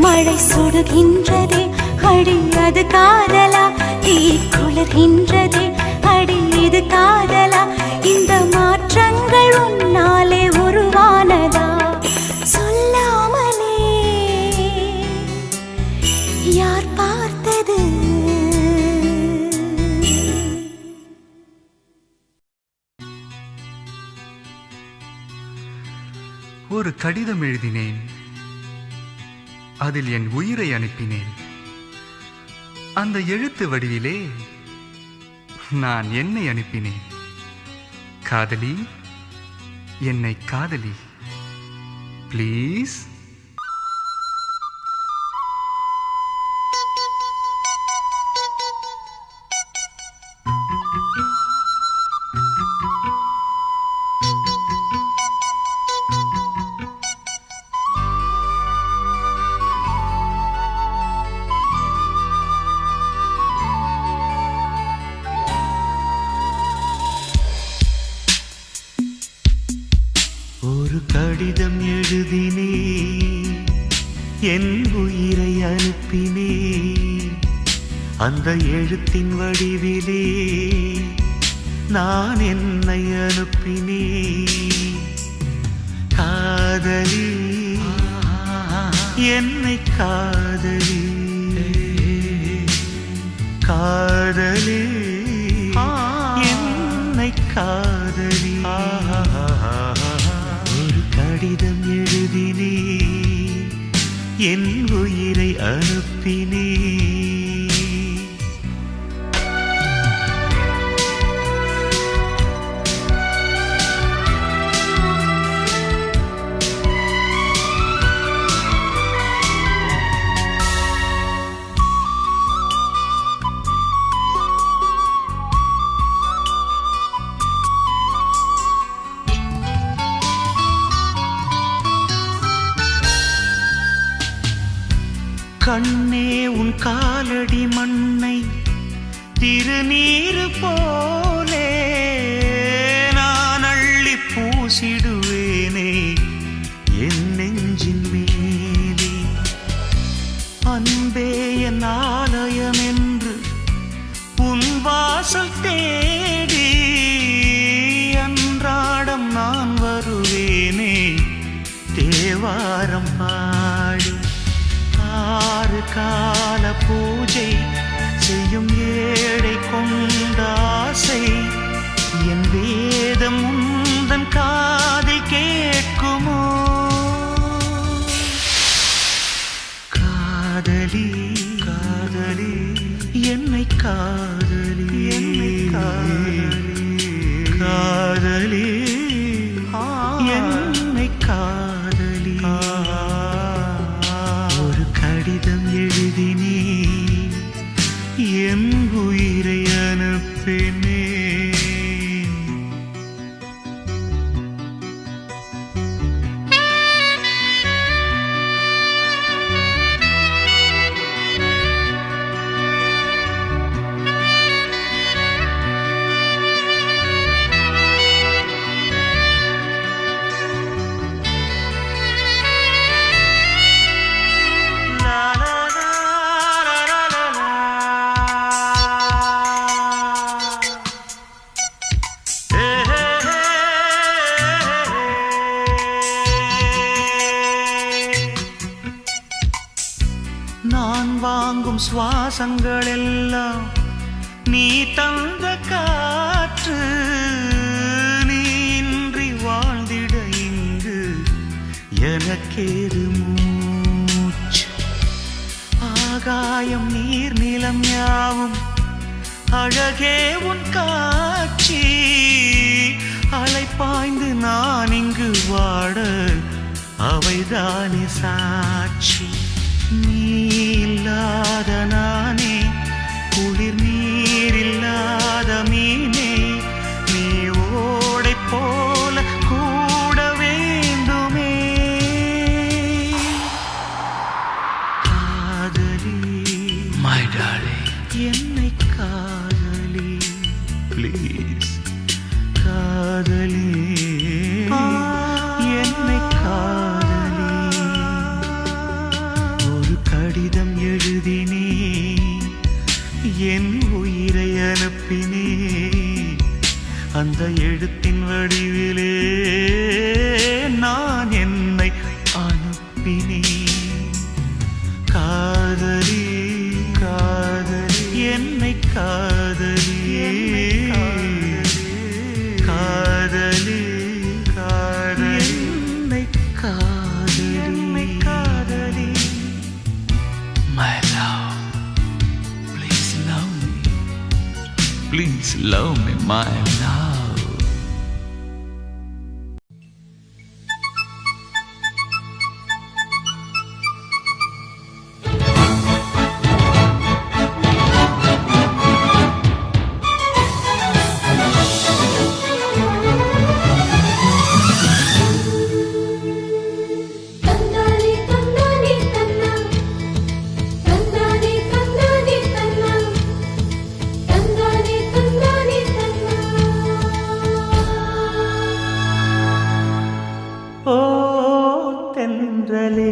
மழை சுடுகின்றதே அடி அது காதலா, தீ குளிர்கின்றதே அடி இது காதலா, இந்த மாற்றங்கள் உன்னாலே உருவானதா? சொல்லாமலே யார் பார்த்தது? ஒரு கடிதம் எழுதினேன், அதில் என் உயிரை அனுப்பினேன். அந்த எழுத்து வடிவிலே நான் என்னை அனுப்பினேன். காதலி, என்னை காதலி ப்ளீஸ். ஒரு கடிதம் எழுதினே, என் உயிரை அனுப்பினே, அந்த எழுத்தின் வடிவிலே நான் என்னை அனுப்பினே. காதலி என்னை காதலி, காதலி என்னை காதலி. ஒரு கடிதம் எழுதினே, என் உயிரை அனுப்பினே. கண்ணே உன் காலடி மண்ணை திருநீரு போலே நான் அள்ளி பூசிடுவேனே என் நெஞ்சின் மேலே. அன்பே என் ஆலயம் என்று உன் வாசல் தேடி அன்றாடம் நான் வருவேனே தேவாரம் பாடி. ஆறு கால பூஜை செய்யும் ஏழை கொண்ட ஆசை என் வேதம் உந்தன் காதில் கேட்குமோ? காதலி காதலி என்னை காதலி, என்னை காதலி, காதலி என்னை காதலி. கடிதம் எழுதினே, என் உயிரை அனுப்பினே. நான் வாங்கும் சுவாசங்கள் எல்லாம் நீ தந்த காற்று. நீ இன்றி வாழ்ந்திட இங்கு எனக்கேது மூச்சு. ஆகாயம் நீர் நிலம் யாவும் அழகே உன் காட்சி. அலை பாய்ந்து நான் இங்கு வாட அவைதானே சாட்சி. நீ இல்லாத நானே குளிர் நீர் இல்லாத மீனே. நீ ஓடை போல கூட வேண்டுமே. காதலி my darling, என்னை காதலி ப்ளீஸ். காதலி என்னை காதலி. ஒரு கடிதம் எழுதினே, என் உயிரை அனுப்பினே, அந்த எழுத்தின் வடிவிலே நான் என்னை அனுப்பினே. காதலி காதலி என்னை காதலி, காதலி காதலி என்னை காதலி, என்னை காதலி. My love, please love me, please love me, my love. தென்றலே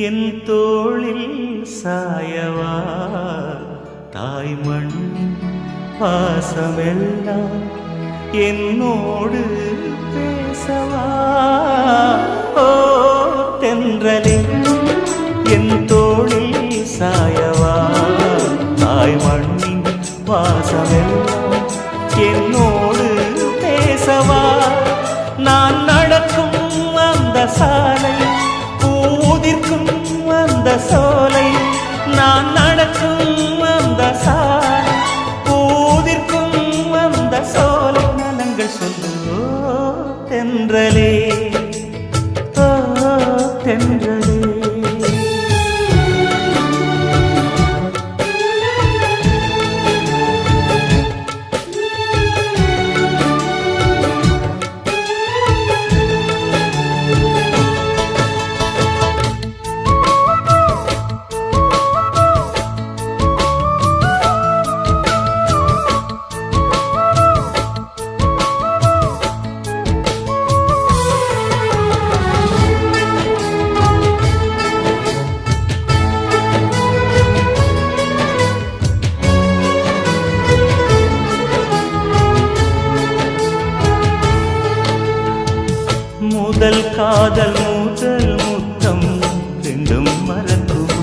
என் தோளில் சாயவா தாய்மண் பாசமெல்லாம் என்னோடு பேசவா ஓ தென்றலே என் தோளில் சாயவா தாய்மண்ணின் வாசமெல்லாம் என்னோடு பேசவா நான் நடக்கும் அந்த சாலை பூதிர்க்கும் அந்த சோலை நான் நடக்கும் அந்த சாலை பூதிர்க்கும் அந்த சோலை நலங்கள் சொல்லோ தென்றலே ஓ தென்றலே முதல் காதல் முதல் முத்தம் ரெண்டும் மறக்குமா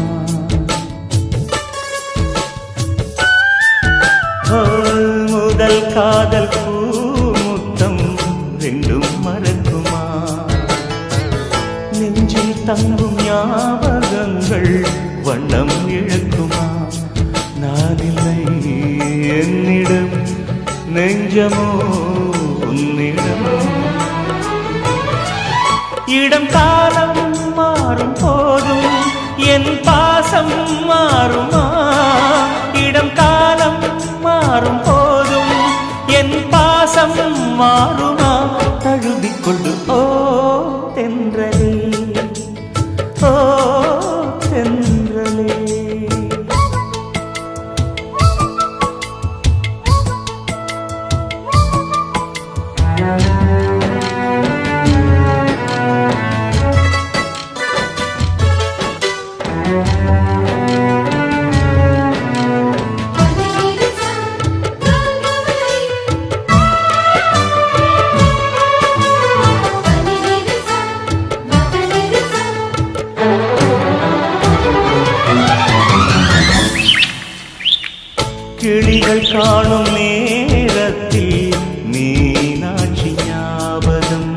முதல் காதல் பூ முத்தம் ரெண்டும் மறக்குமா நெஞ்சில் தங்கும் ஞாபகங்கள் வண்ணம் இழக்குமா நான் இல்லை என்னிடம் நெஞ்சமோ உன்னிடம் இடம் காலம் மாறும் போதும் என் பாசம் மாறுமா இடம் காலம் மாறும் போதும் என் பாசம் மாறுமா தழுவிக்கொண்டு ஓ தென்றலே ஓ தென்றலே கிளிகள் காணும் நேரத்தில் மீனாட்சி ஞாபகம்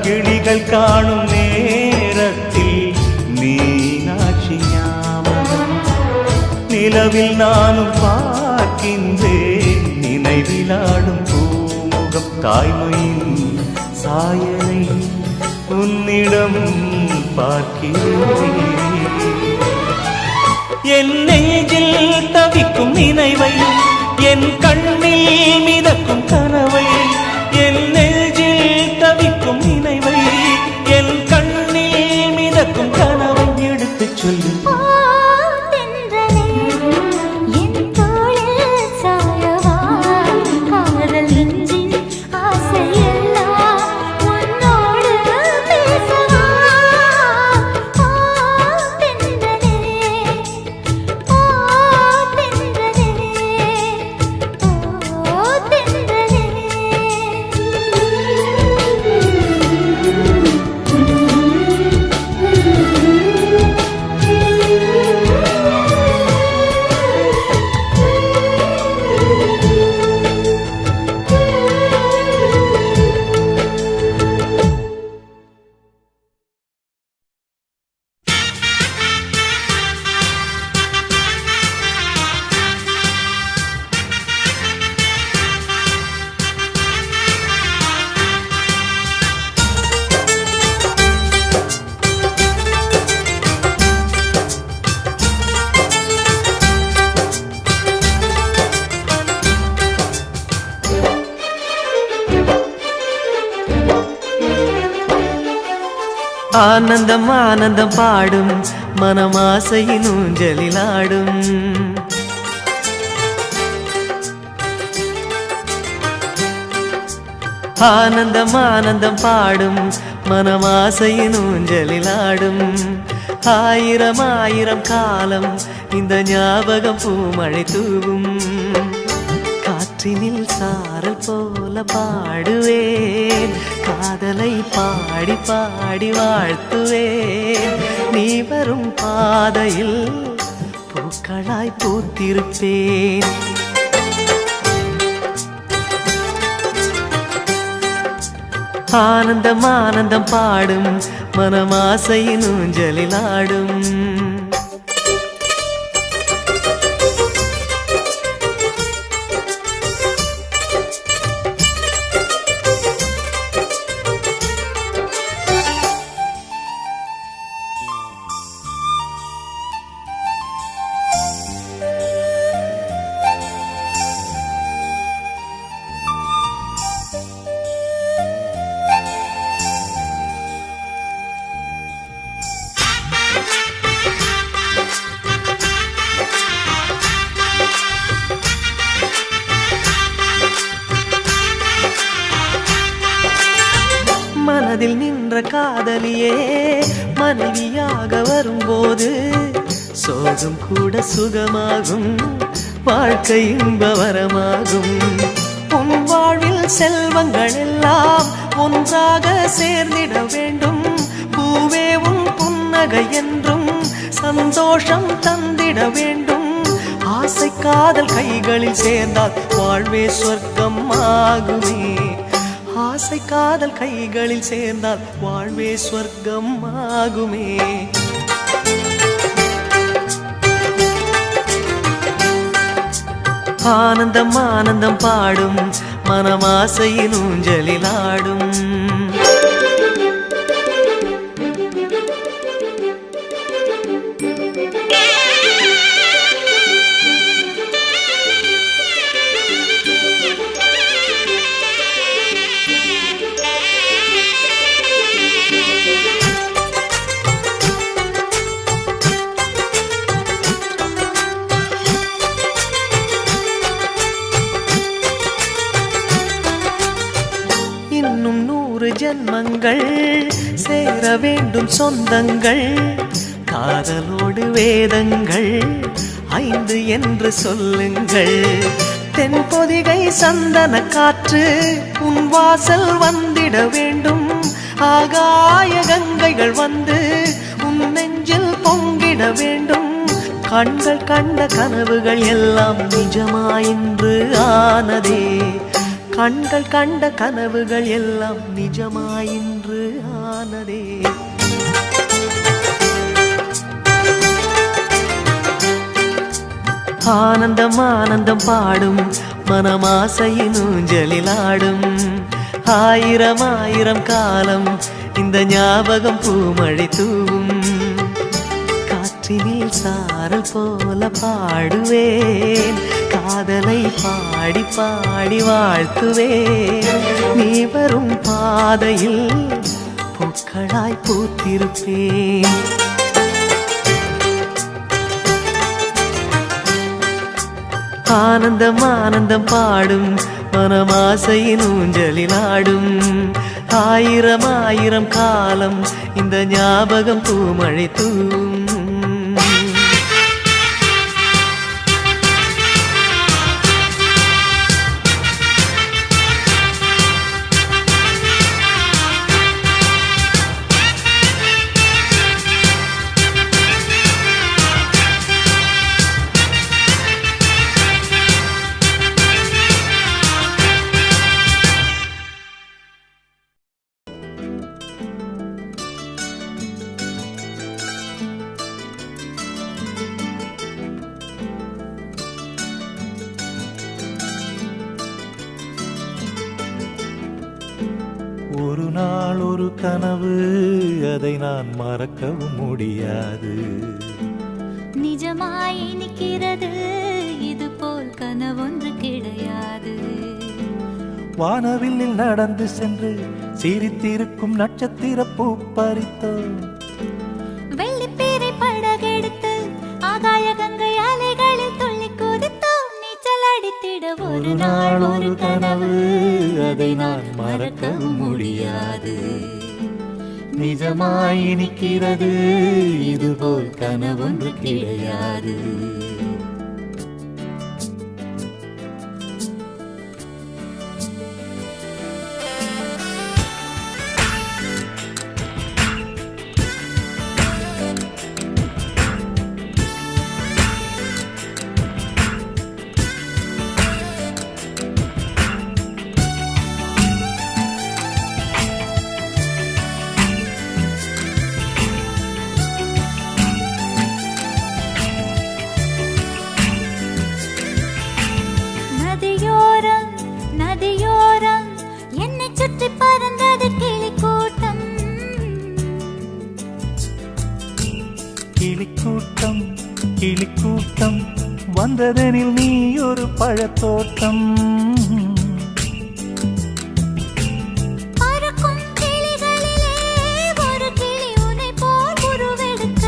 கிளிகள் காணும் நேரத்தில் மீனாட்சி ஞாபகம் நிலவில் நானும் பார்க்கின்றேன் நினைவிலாடும் பூமுகம் தாய்மையின் சாயலை உன்னிடம் பார்க்கிறேன் என் நெஞ்சில் தவிக்கும் நினைவை என் கண்ணில் மிதக்கும் கனவை என் நெஞ்சில் தவிக்கும் நினைவை என் கண்ணில் மிதக்கும் கனவை எடுத்துச் சொல்லு ஆனந்தம் ஆனந்தம் பாடும் மனமாசையின் ஊஞ்சலிலாடும் ஆனந்தம் ஆனந்தம் பாடும் மனமாசையின் ஊஞ்சலிலாடும் ஆயிரம் ஆயிரம் காலம் இந்த ஞாபகம் பூமழை தூவும் காற்றினில் சாரல் போல பாடுவேன் காதலை பாடி பாடி வாழ்த்துவேன் நீ வரும் பாதையில் பூக்களாய் பூத்திருப்பேன் ஆனந்தம் ஆனந்தம் பாடும் மனமாசையின் ஊஞ்சலிலாடும் மனதில் நின்ற காதலியே மனைவியாக வரும்போது சோகம் கூட சுகமாகும் வாழ்க்கை இன்பவரமாகும் உன் வாழ்வில் செல்வங்கள் எல்லாம் ஒன்றாக சேர்ந்திட வேண்டும் பூவே உன் புன்னகை என்றும் சந்தோஷம் தந்திட வேண்டும் ஆசை காதல் கைகளில் சேர்ந்தால் வாழ்வே சொர்க்கம் ஆகுமே ஆசை காதல் கைகளில் சேர்ந்தால் வாழ்வே சொர்க்கம் ஆகுமே ஆனந்தம் ஆனந்தம் பாடும் மனமாசையின் ஊஞ்சலிலாடும் இன்னும் 100 ஜென்மங்கள் சேர வேண்டும் சொந்தங்கள் காதலோடு வேதங்கள் 5 என்று சொல்லுங்கள் தென்பொதிகை சந்தன காற்று உன் வாசல் வந்திட வேண்டும் ஆகாய கங்கைகள் வந்து உன் நெஞ்சில் பொங்கிட வேண்டும் கண்கள் கண்ட கனவுகள் எல்லாம் நிஜமாயின்று ஆனதே கண்கள் கண்ட கனவுகள் எல்லாம் நிஜமாயின்று ஆனதே ஆனந்தம் ஆனந்தம் பாடும் மனமாசையின் ஊஞ்சலிலாடும் ஆயிரம் ஆயிரம் காலம் இந்த ஞாபகம் பூமழை தூவும் காற்றினில் சாரல் போல பாடுவேன் காதலை பாடி பாடி வாழ்த்துவேன் நீ வரும் பாதையில் பூக்களாய் பூத்திருப்பேன் ஆனந்தம் ஆனந்தம் பாடும் மனமாசையின் ஊஞ்சலிலாடும் ஆயிரம் ஆயிரம் காலம் இந்த ஞாபகம் பூமழை தூவும் ஒரு நாள் ஒரு கனவு அதை நான் மறக்கவும் முடியாது நிஜமாய் நிற்கிறது இது போல் கனவொன்று கிடையாது வானவில்லில் நடந்து சென்று சிரித்திருக்கும் நட்சத்திர பூ பறித்தோம் வெள்ளிப்பீரை படகெடுத்து ஆகாய கங்கை அலைகளில் துள்ளி குதித்தோம் நீச்சல் அடித்திட ஒரு நாள் ஒரு கனவு, அதை நான் மறக்கவும் முடியாது. நிஜமாய் நிற்கிறது, இதுபோல் கனவொன்று கிடையாது. நதியோரம் என்னை சுற்றி பறந்தது கிளிக்கூட்டம். கிளிக்கூட்டம் கிளிக்கூட்டம் வந்ததெனில் நீ ஒரு பழத்தோட்டம். பறக்கும் கிளிகளிலே ஒரு கிளி உன்னை போல் உருவெடுக்க.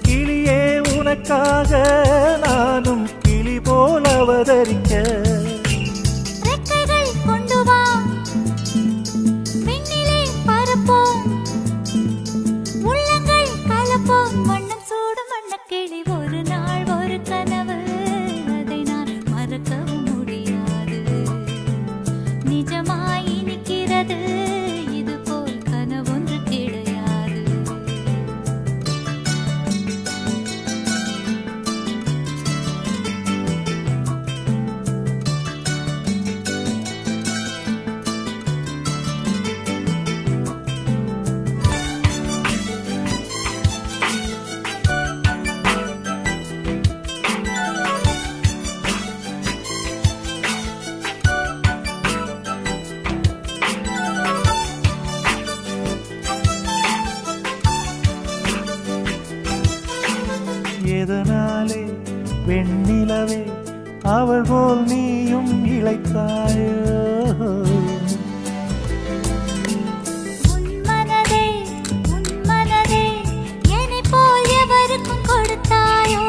கிளியே உனக்காக நானும் கிளி போல் அவதரிக்க. ரெக்கைகள் கொண்டு வா, விண்ணிலே பறப்போம், உள்ளங்கள் கலப்போம், வண்ணம் சூடும் வண்ணக்கிளி. ஒரு நாள் ஒரு கனவு, அதை நான் மறக்கவும் முடியாது. நிஜமாய் நிற்கிறது, இதுபோல் கனவொன்று கிடையாது. எதனாலே வெண்ணிலவே அவள் போல் நீயும் இளைத்தாயோ. உன் மனதே என்னைப் போல் எவருக்கும் கொடுத்தாயோ.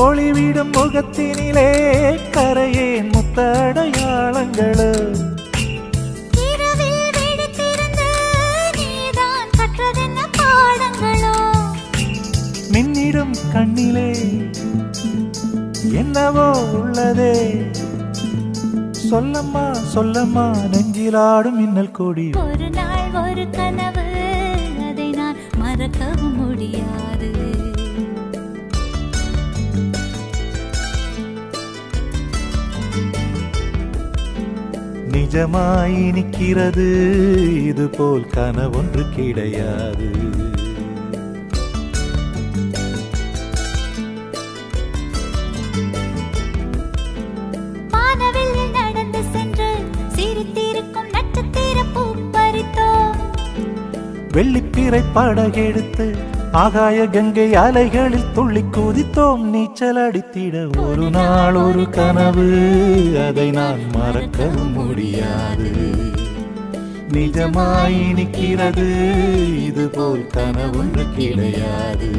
ஒளிவிடும் முகத்தினிலே கரையேன் முத்தடையாளங்களோ. இரவில் விழித்திருந்து நீதான் கற்றதென்ன பாடங்களோ. மின்னிடும் கண்ணிலே என்னவோ உள்ளதே. சொல்லம்மா சொல்லம்மா நெஞ்சிலாடும் மின்னல் கொடி. ஒரு நாள் ஒரு கனவு, அதை நான் மறக்கவும் முடியாது. நிஜமாய் நிற்கிறது, இதுபோல் கனவொன்று கிடையாது. வானவெளியில் நடந்து சென்று சிரித்திருக்கும் நட்சத்திர பூ பறித்தோம். வெள்ளிப்பிறை படகெடுத்து ஆகாய கங்கை அலைகளில் துள்ளி குதித்தோம். நீச்சல் அடித்திட ஒரு நாள் ஒரு கனவு, அதை நான் மறக்கவும் முடியாது. நிஜமாய் நிற்கிறது, இதுபோல் கனவொன்று கிடையாது.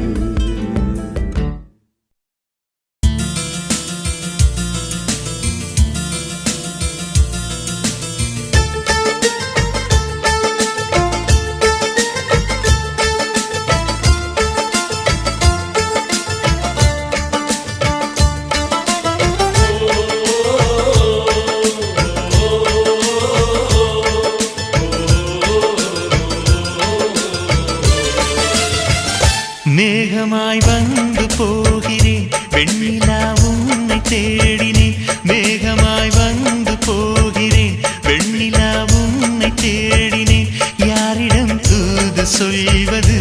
மேகமாய் வந்து போகிறேன், வெண்ணிலா உன்னை தேடினேன். மேகமாய் வந்து போகிறேன், வெண்ணிலா உன்னை தேடினேன். யாரிடம் தூது சொல்வது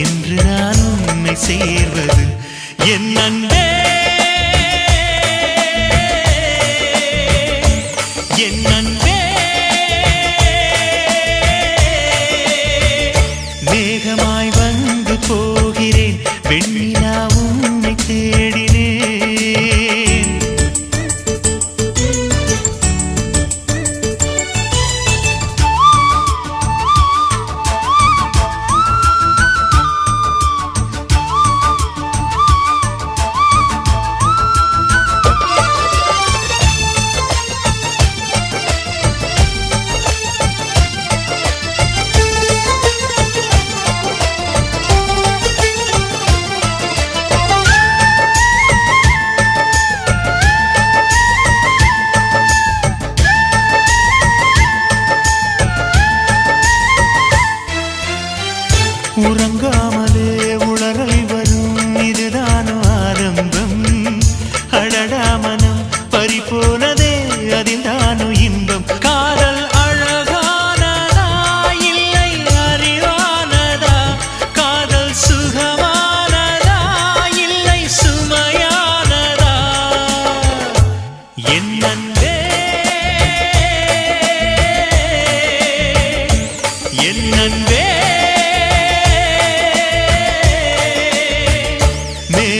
என்று நான் உன்னை சேர்வது. என் அன்பே என் அன்பே, மேகமாய் வந்து போகிறேன், வெண்ணிலா உன்னை தேடினேன்.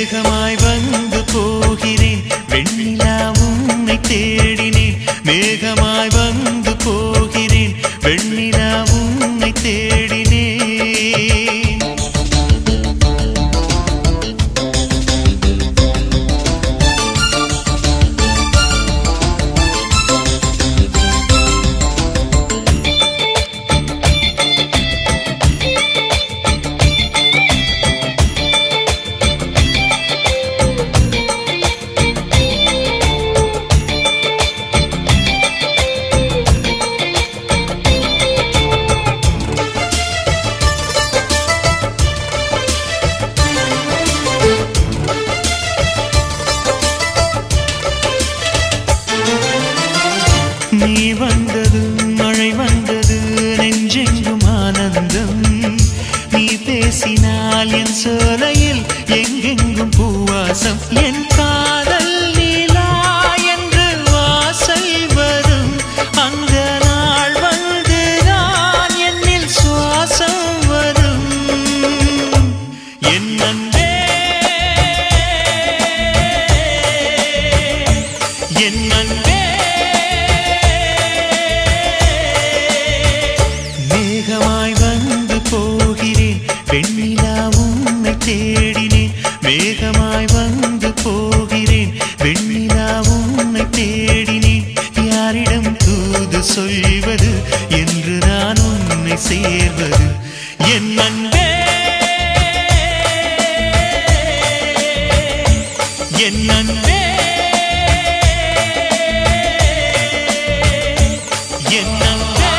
மேகமாய் வந்து போகிறேன் வெண்ணிலா உன்னை தேடினேன் மேகமாய் வந்து போகிறேன் வெண்ணிலா உன்னை தேடினேன் நீ வந்தது மழை வந்தது நெஞ்செங்கும் ஆனந்தம் நீ பேசினால் என் சோலையில் எங்கெங்கும் பூவாசம் என் காதல் நீலா என்று வாசல் வரும் அந்த நாள் வந்துதான் என்னில் சுவாசம் வரும் என் அன்பே என் அன்பே மேகமாய் வந்து போகிறேன் வெண்ணிலா உன்னை தேடினேன் மேகமாய் வந்து போகிறேன் வெண்ணிலா உன்னை தேடினேன் யாரிடம் தூது சொல்வது என்று நான் உன்னை சேர்வது என் அன்பே என் அன்பே என் அன்பே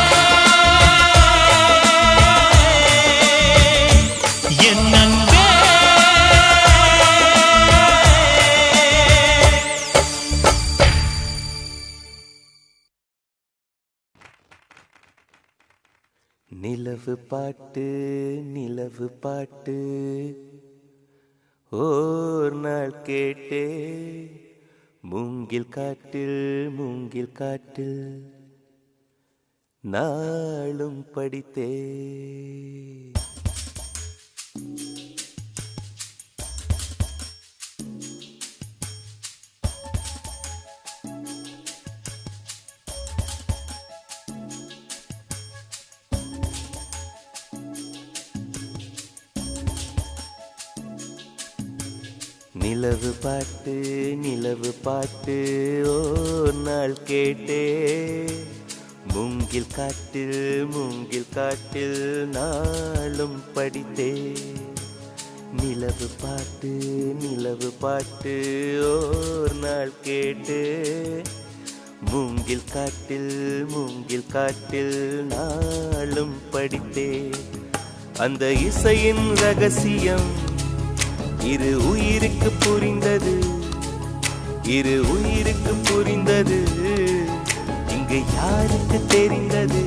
என் அன்பே நிலவு பாட்டு நிலவு பாட்டு ஓர் நாள் கேட்டே மூங்கில் காட்டில் நாளும் படித்தே நிலவு பாட்டு ஓர் நாள் கேட்டே மூங்கில் காட்டில் நாளும் படித்தே நிலவு பாட்டு ஓர் நாள் கேட்டே மூங்கில் காட்டில் நாளும் படித்தே அந்த இசையின் ரகசியம் இரு உயிருக்கு புரிந்தது இங்கு யாருக்கு தெரிந்தது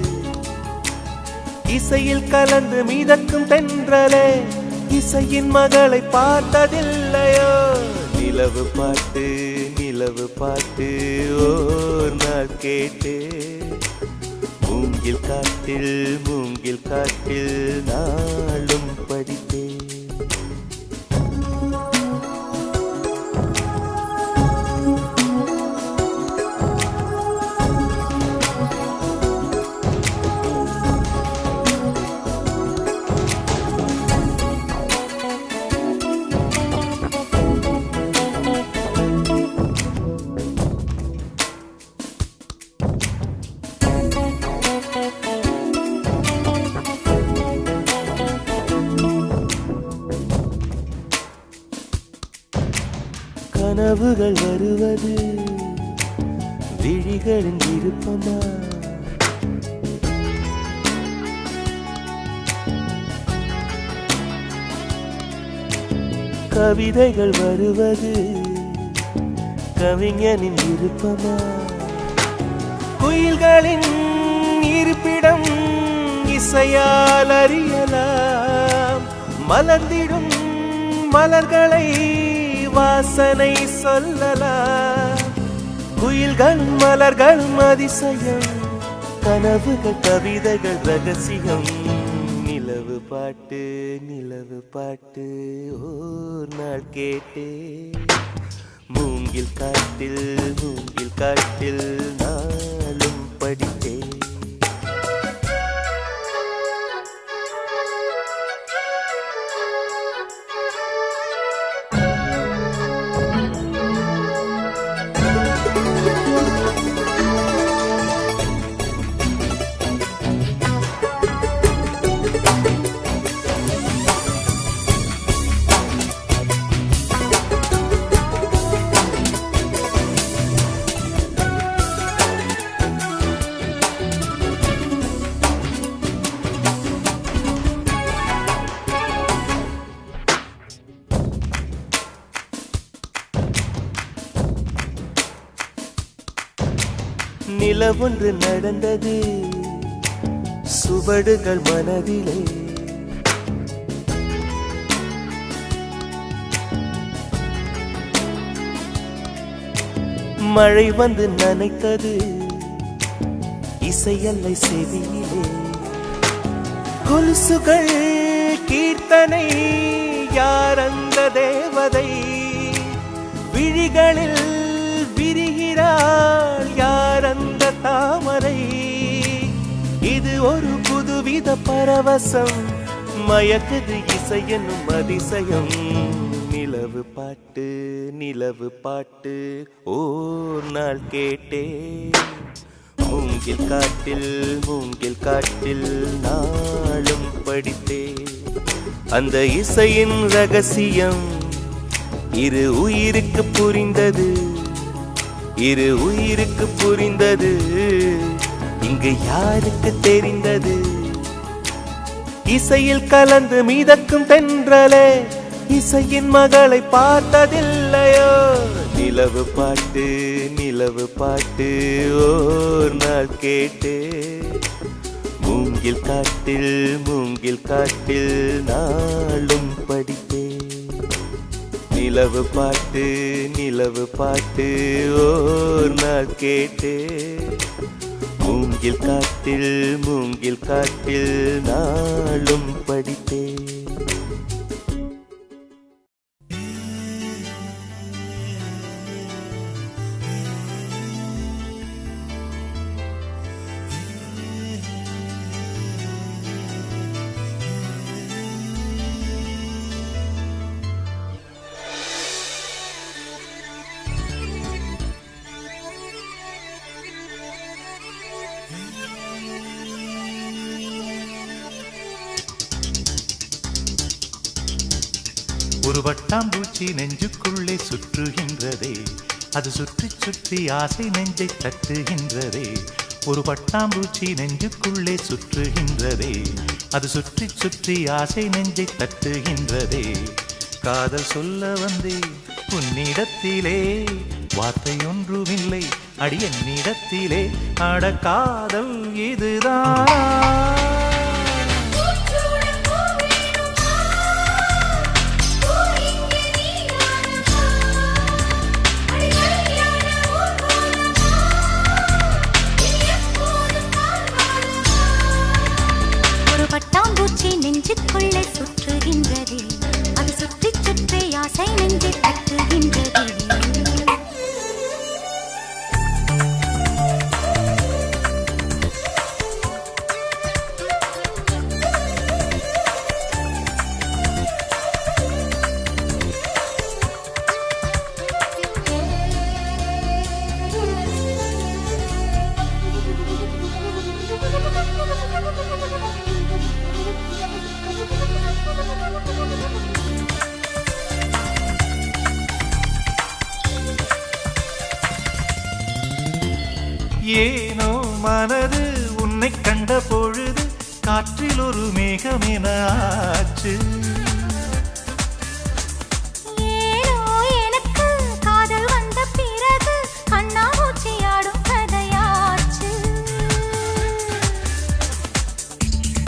இசையில் கலந்து மிதக்கும் தென்றலே இசையின் மகளை பார்த்ததில்லையோ நிலவு பாட்டு ஓர் நாள் கேட்டு மூங்கில் காட்டில் நாளும் படித்தே கனவுகள் வருவது விழிகளின் விருப்பமா கவிதைகள் வருவது கவிஞனின் விருப்பமா குயில்களின் இருப்பிடம் இசையால் அறியலாம் மலர்ந்திடும் மலர்களை வாசனை சொல்லலாம் குயில்களும் மலர்களும் அதிசயம் கனவுகள் கவிதைகள் ரகசியம் நிலவு நிலவு பாட்டு நிலவு பாட்டு ஓர் நாள் கேட்டே மூங்கில் காட்டில் நாளும் படித்தே நிலவொன்று நடந்தது சுவடுகள் மனதிலே மழை வந்து நனைத்தது இசையல்லை செவியிலே கொலுசுகள் கீர்த்தனை யார் அந்த தேவதை விழிகளில் விரிகிறாள் யார் அந்த தாமரை இது ஒரு புதுவித பரவசம் மயக்குது இசை என்னும் அதிசயம் நிலவு பாட்டு ஓர் நாள் கேட்டே மூங்கில் காட்டில் நாளும் படித்தே அந்த இசையின் ரகசியம் இரு உயிருக்கு புரிந்தது இங்கு யாருக்கு தெரிந்தது இசையில் கலந்து மிதக்கும் தென்றலே இசையின் மகளை பார்த்ததில்லையோ நிலவு பாட்டு ஓர் நாள் கேட்டே மூங்கில் காட்டில் நாளும் படித்தே நிலவு பாட்டு ஓர் நாள் கேட்டே மூங்கில் காட்டில் நாளும் படித்தே ஒரு வட்டாம்பூச்சி நெஞ்சுக்குள்ளே சுற்றுகின்றதே அது சுற்றி சுற்றி ஆசை நெஞ்சை தட்டுகின்றதே ஒரு பட்டாம்பூச்சி நெஞ்சுக்குள்ளே சுற்றுகின்றதே அது சுற்றி சுற்றி ஆசை நெஞ்சை தட்டுகின்றதே காதல் சொல்ல வந்தே உன்னிடத்திலே வார்த்தை ஒன்றுமில்லை அடி என்னிடத்திலே அட காதல் இதுதான் பட்டாம்பூச்சி நெஞ்சுக்குள்ளே சுற்றுகின்றதே அது சுற்றி சுற்றி ஆசை நெஞ்சை தட்டுகின்றதே ஏனோ மனது உன்னை கண்ட பொழுது காற்றில் ஒரு மேகமென ஆச்சு ஏனோ எனக்கு காதல் வந்த பிறகு கண்ணாமூச்சி ஆடும் கதையாச்சு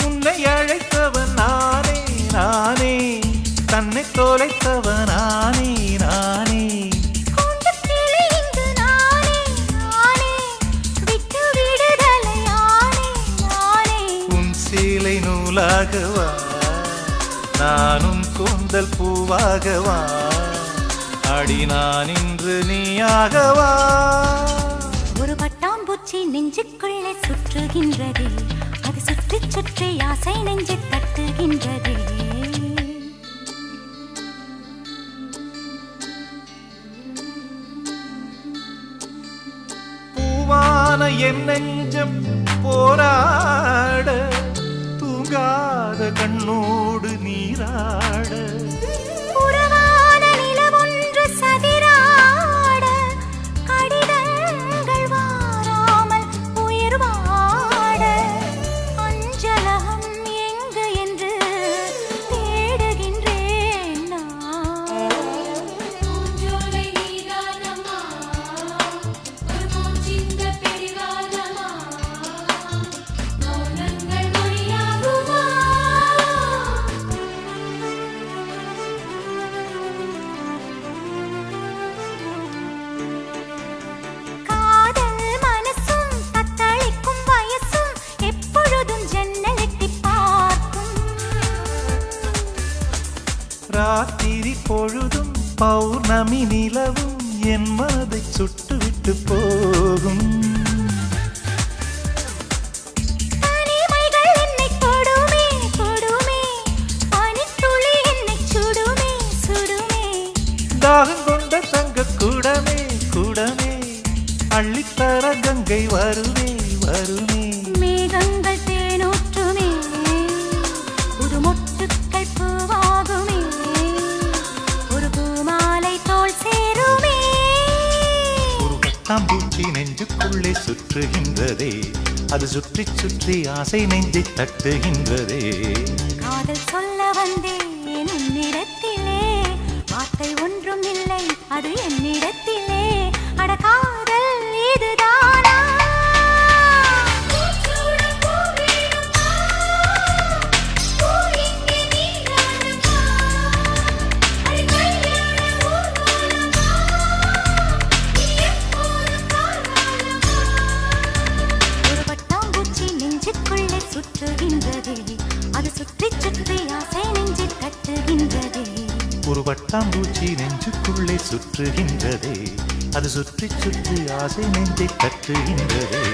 உன்னை அழைத்தவன் நானே தன்னை தொலைத்தவன் நானே விட்டு விடுதலை உன் சீலை நூலாகவா நானும் கூந்தல் பூவாகவா அடி நான் இன்று நீயாகவா ஒரு பட்டாம்பூச்சி நெஞ்சுக்குள்ளே சுற்றுகின்றதே அது சுற்றி சுற்றி ஆசை நெஞ்சை தட்டுகின்றதே பூவான என் நெஞ்சம் போராட தூங்காத கண்ணோடு நீராட உறவான நிலவொன்று சதிராட கடிதங்கள் வாராமல் உயிர் வாட அஞ்சலகம் எங்கு என்று தேடுகின்றேன் நான். பூஞ்சோலை நீதானம்மா, ஒரு பூச்சிந்த பிடிவாதமா, மௌனங்கள் மொழியாகுமா? காதல் மனசும் தத்தளிக்கும் வயசும் எப்பொழுதும் ஜன்னல் எட்டிப் பார்க்கும். ராத்திரி பொழுதும் பௌர்ணமி நிலவும் என் மனதை சுட்டுவிட்டு போகும் தனிமைகள் என்னைத் தொடுமே, தொடுமே. பனித்துளி என்னைச் சுடுமே, சுடுமே. தாகம் கொண்ட தங்க கூடமே கூடமே அள்ளித்தர கங்கை வருமே வருமே மேகங்கள் தேனூற்றுமே, புது மொட்டுக்கள் பூவாகுமே, ஒரு பூமாலை தோள் சேருமே. ஒரு பட்டாம்பூச்சி நெஞ்சுக்குள்ளே சுற்றுகின்றதே அது சுற்றி சுற்றி ஆசை நெஞ்சை தட்டுகின்றதே காதல் சொல்ல வந்தேன் உன்னிடத்திலே, வார்த்தை ஒன்றும் இல்லை அது என்னிடத்திலே. அட காதல் இதுதானா? ஒரு பட்டாம்பூச்சி நெஞ்சுக்குள்ளே சுற்றுகின்றதே அது சுற்றி சுற்றி ஆசை நெஞ்சை தட்டுகின்றதே. ஒரு பட்டாம்பூச்சி நெஞ்சுக்குள்ளே சுற்றுகின்றதே அது சுற்றி சுற்றி ஆசை நெஞ்சை தட்டுகின்றதே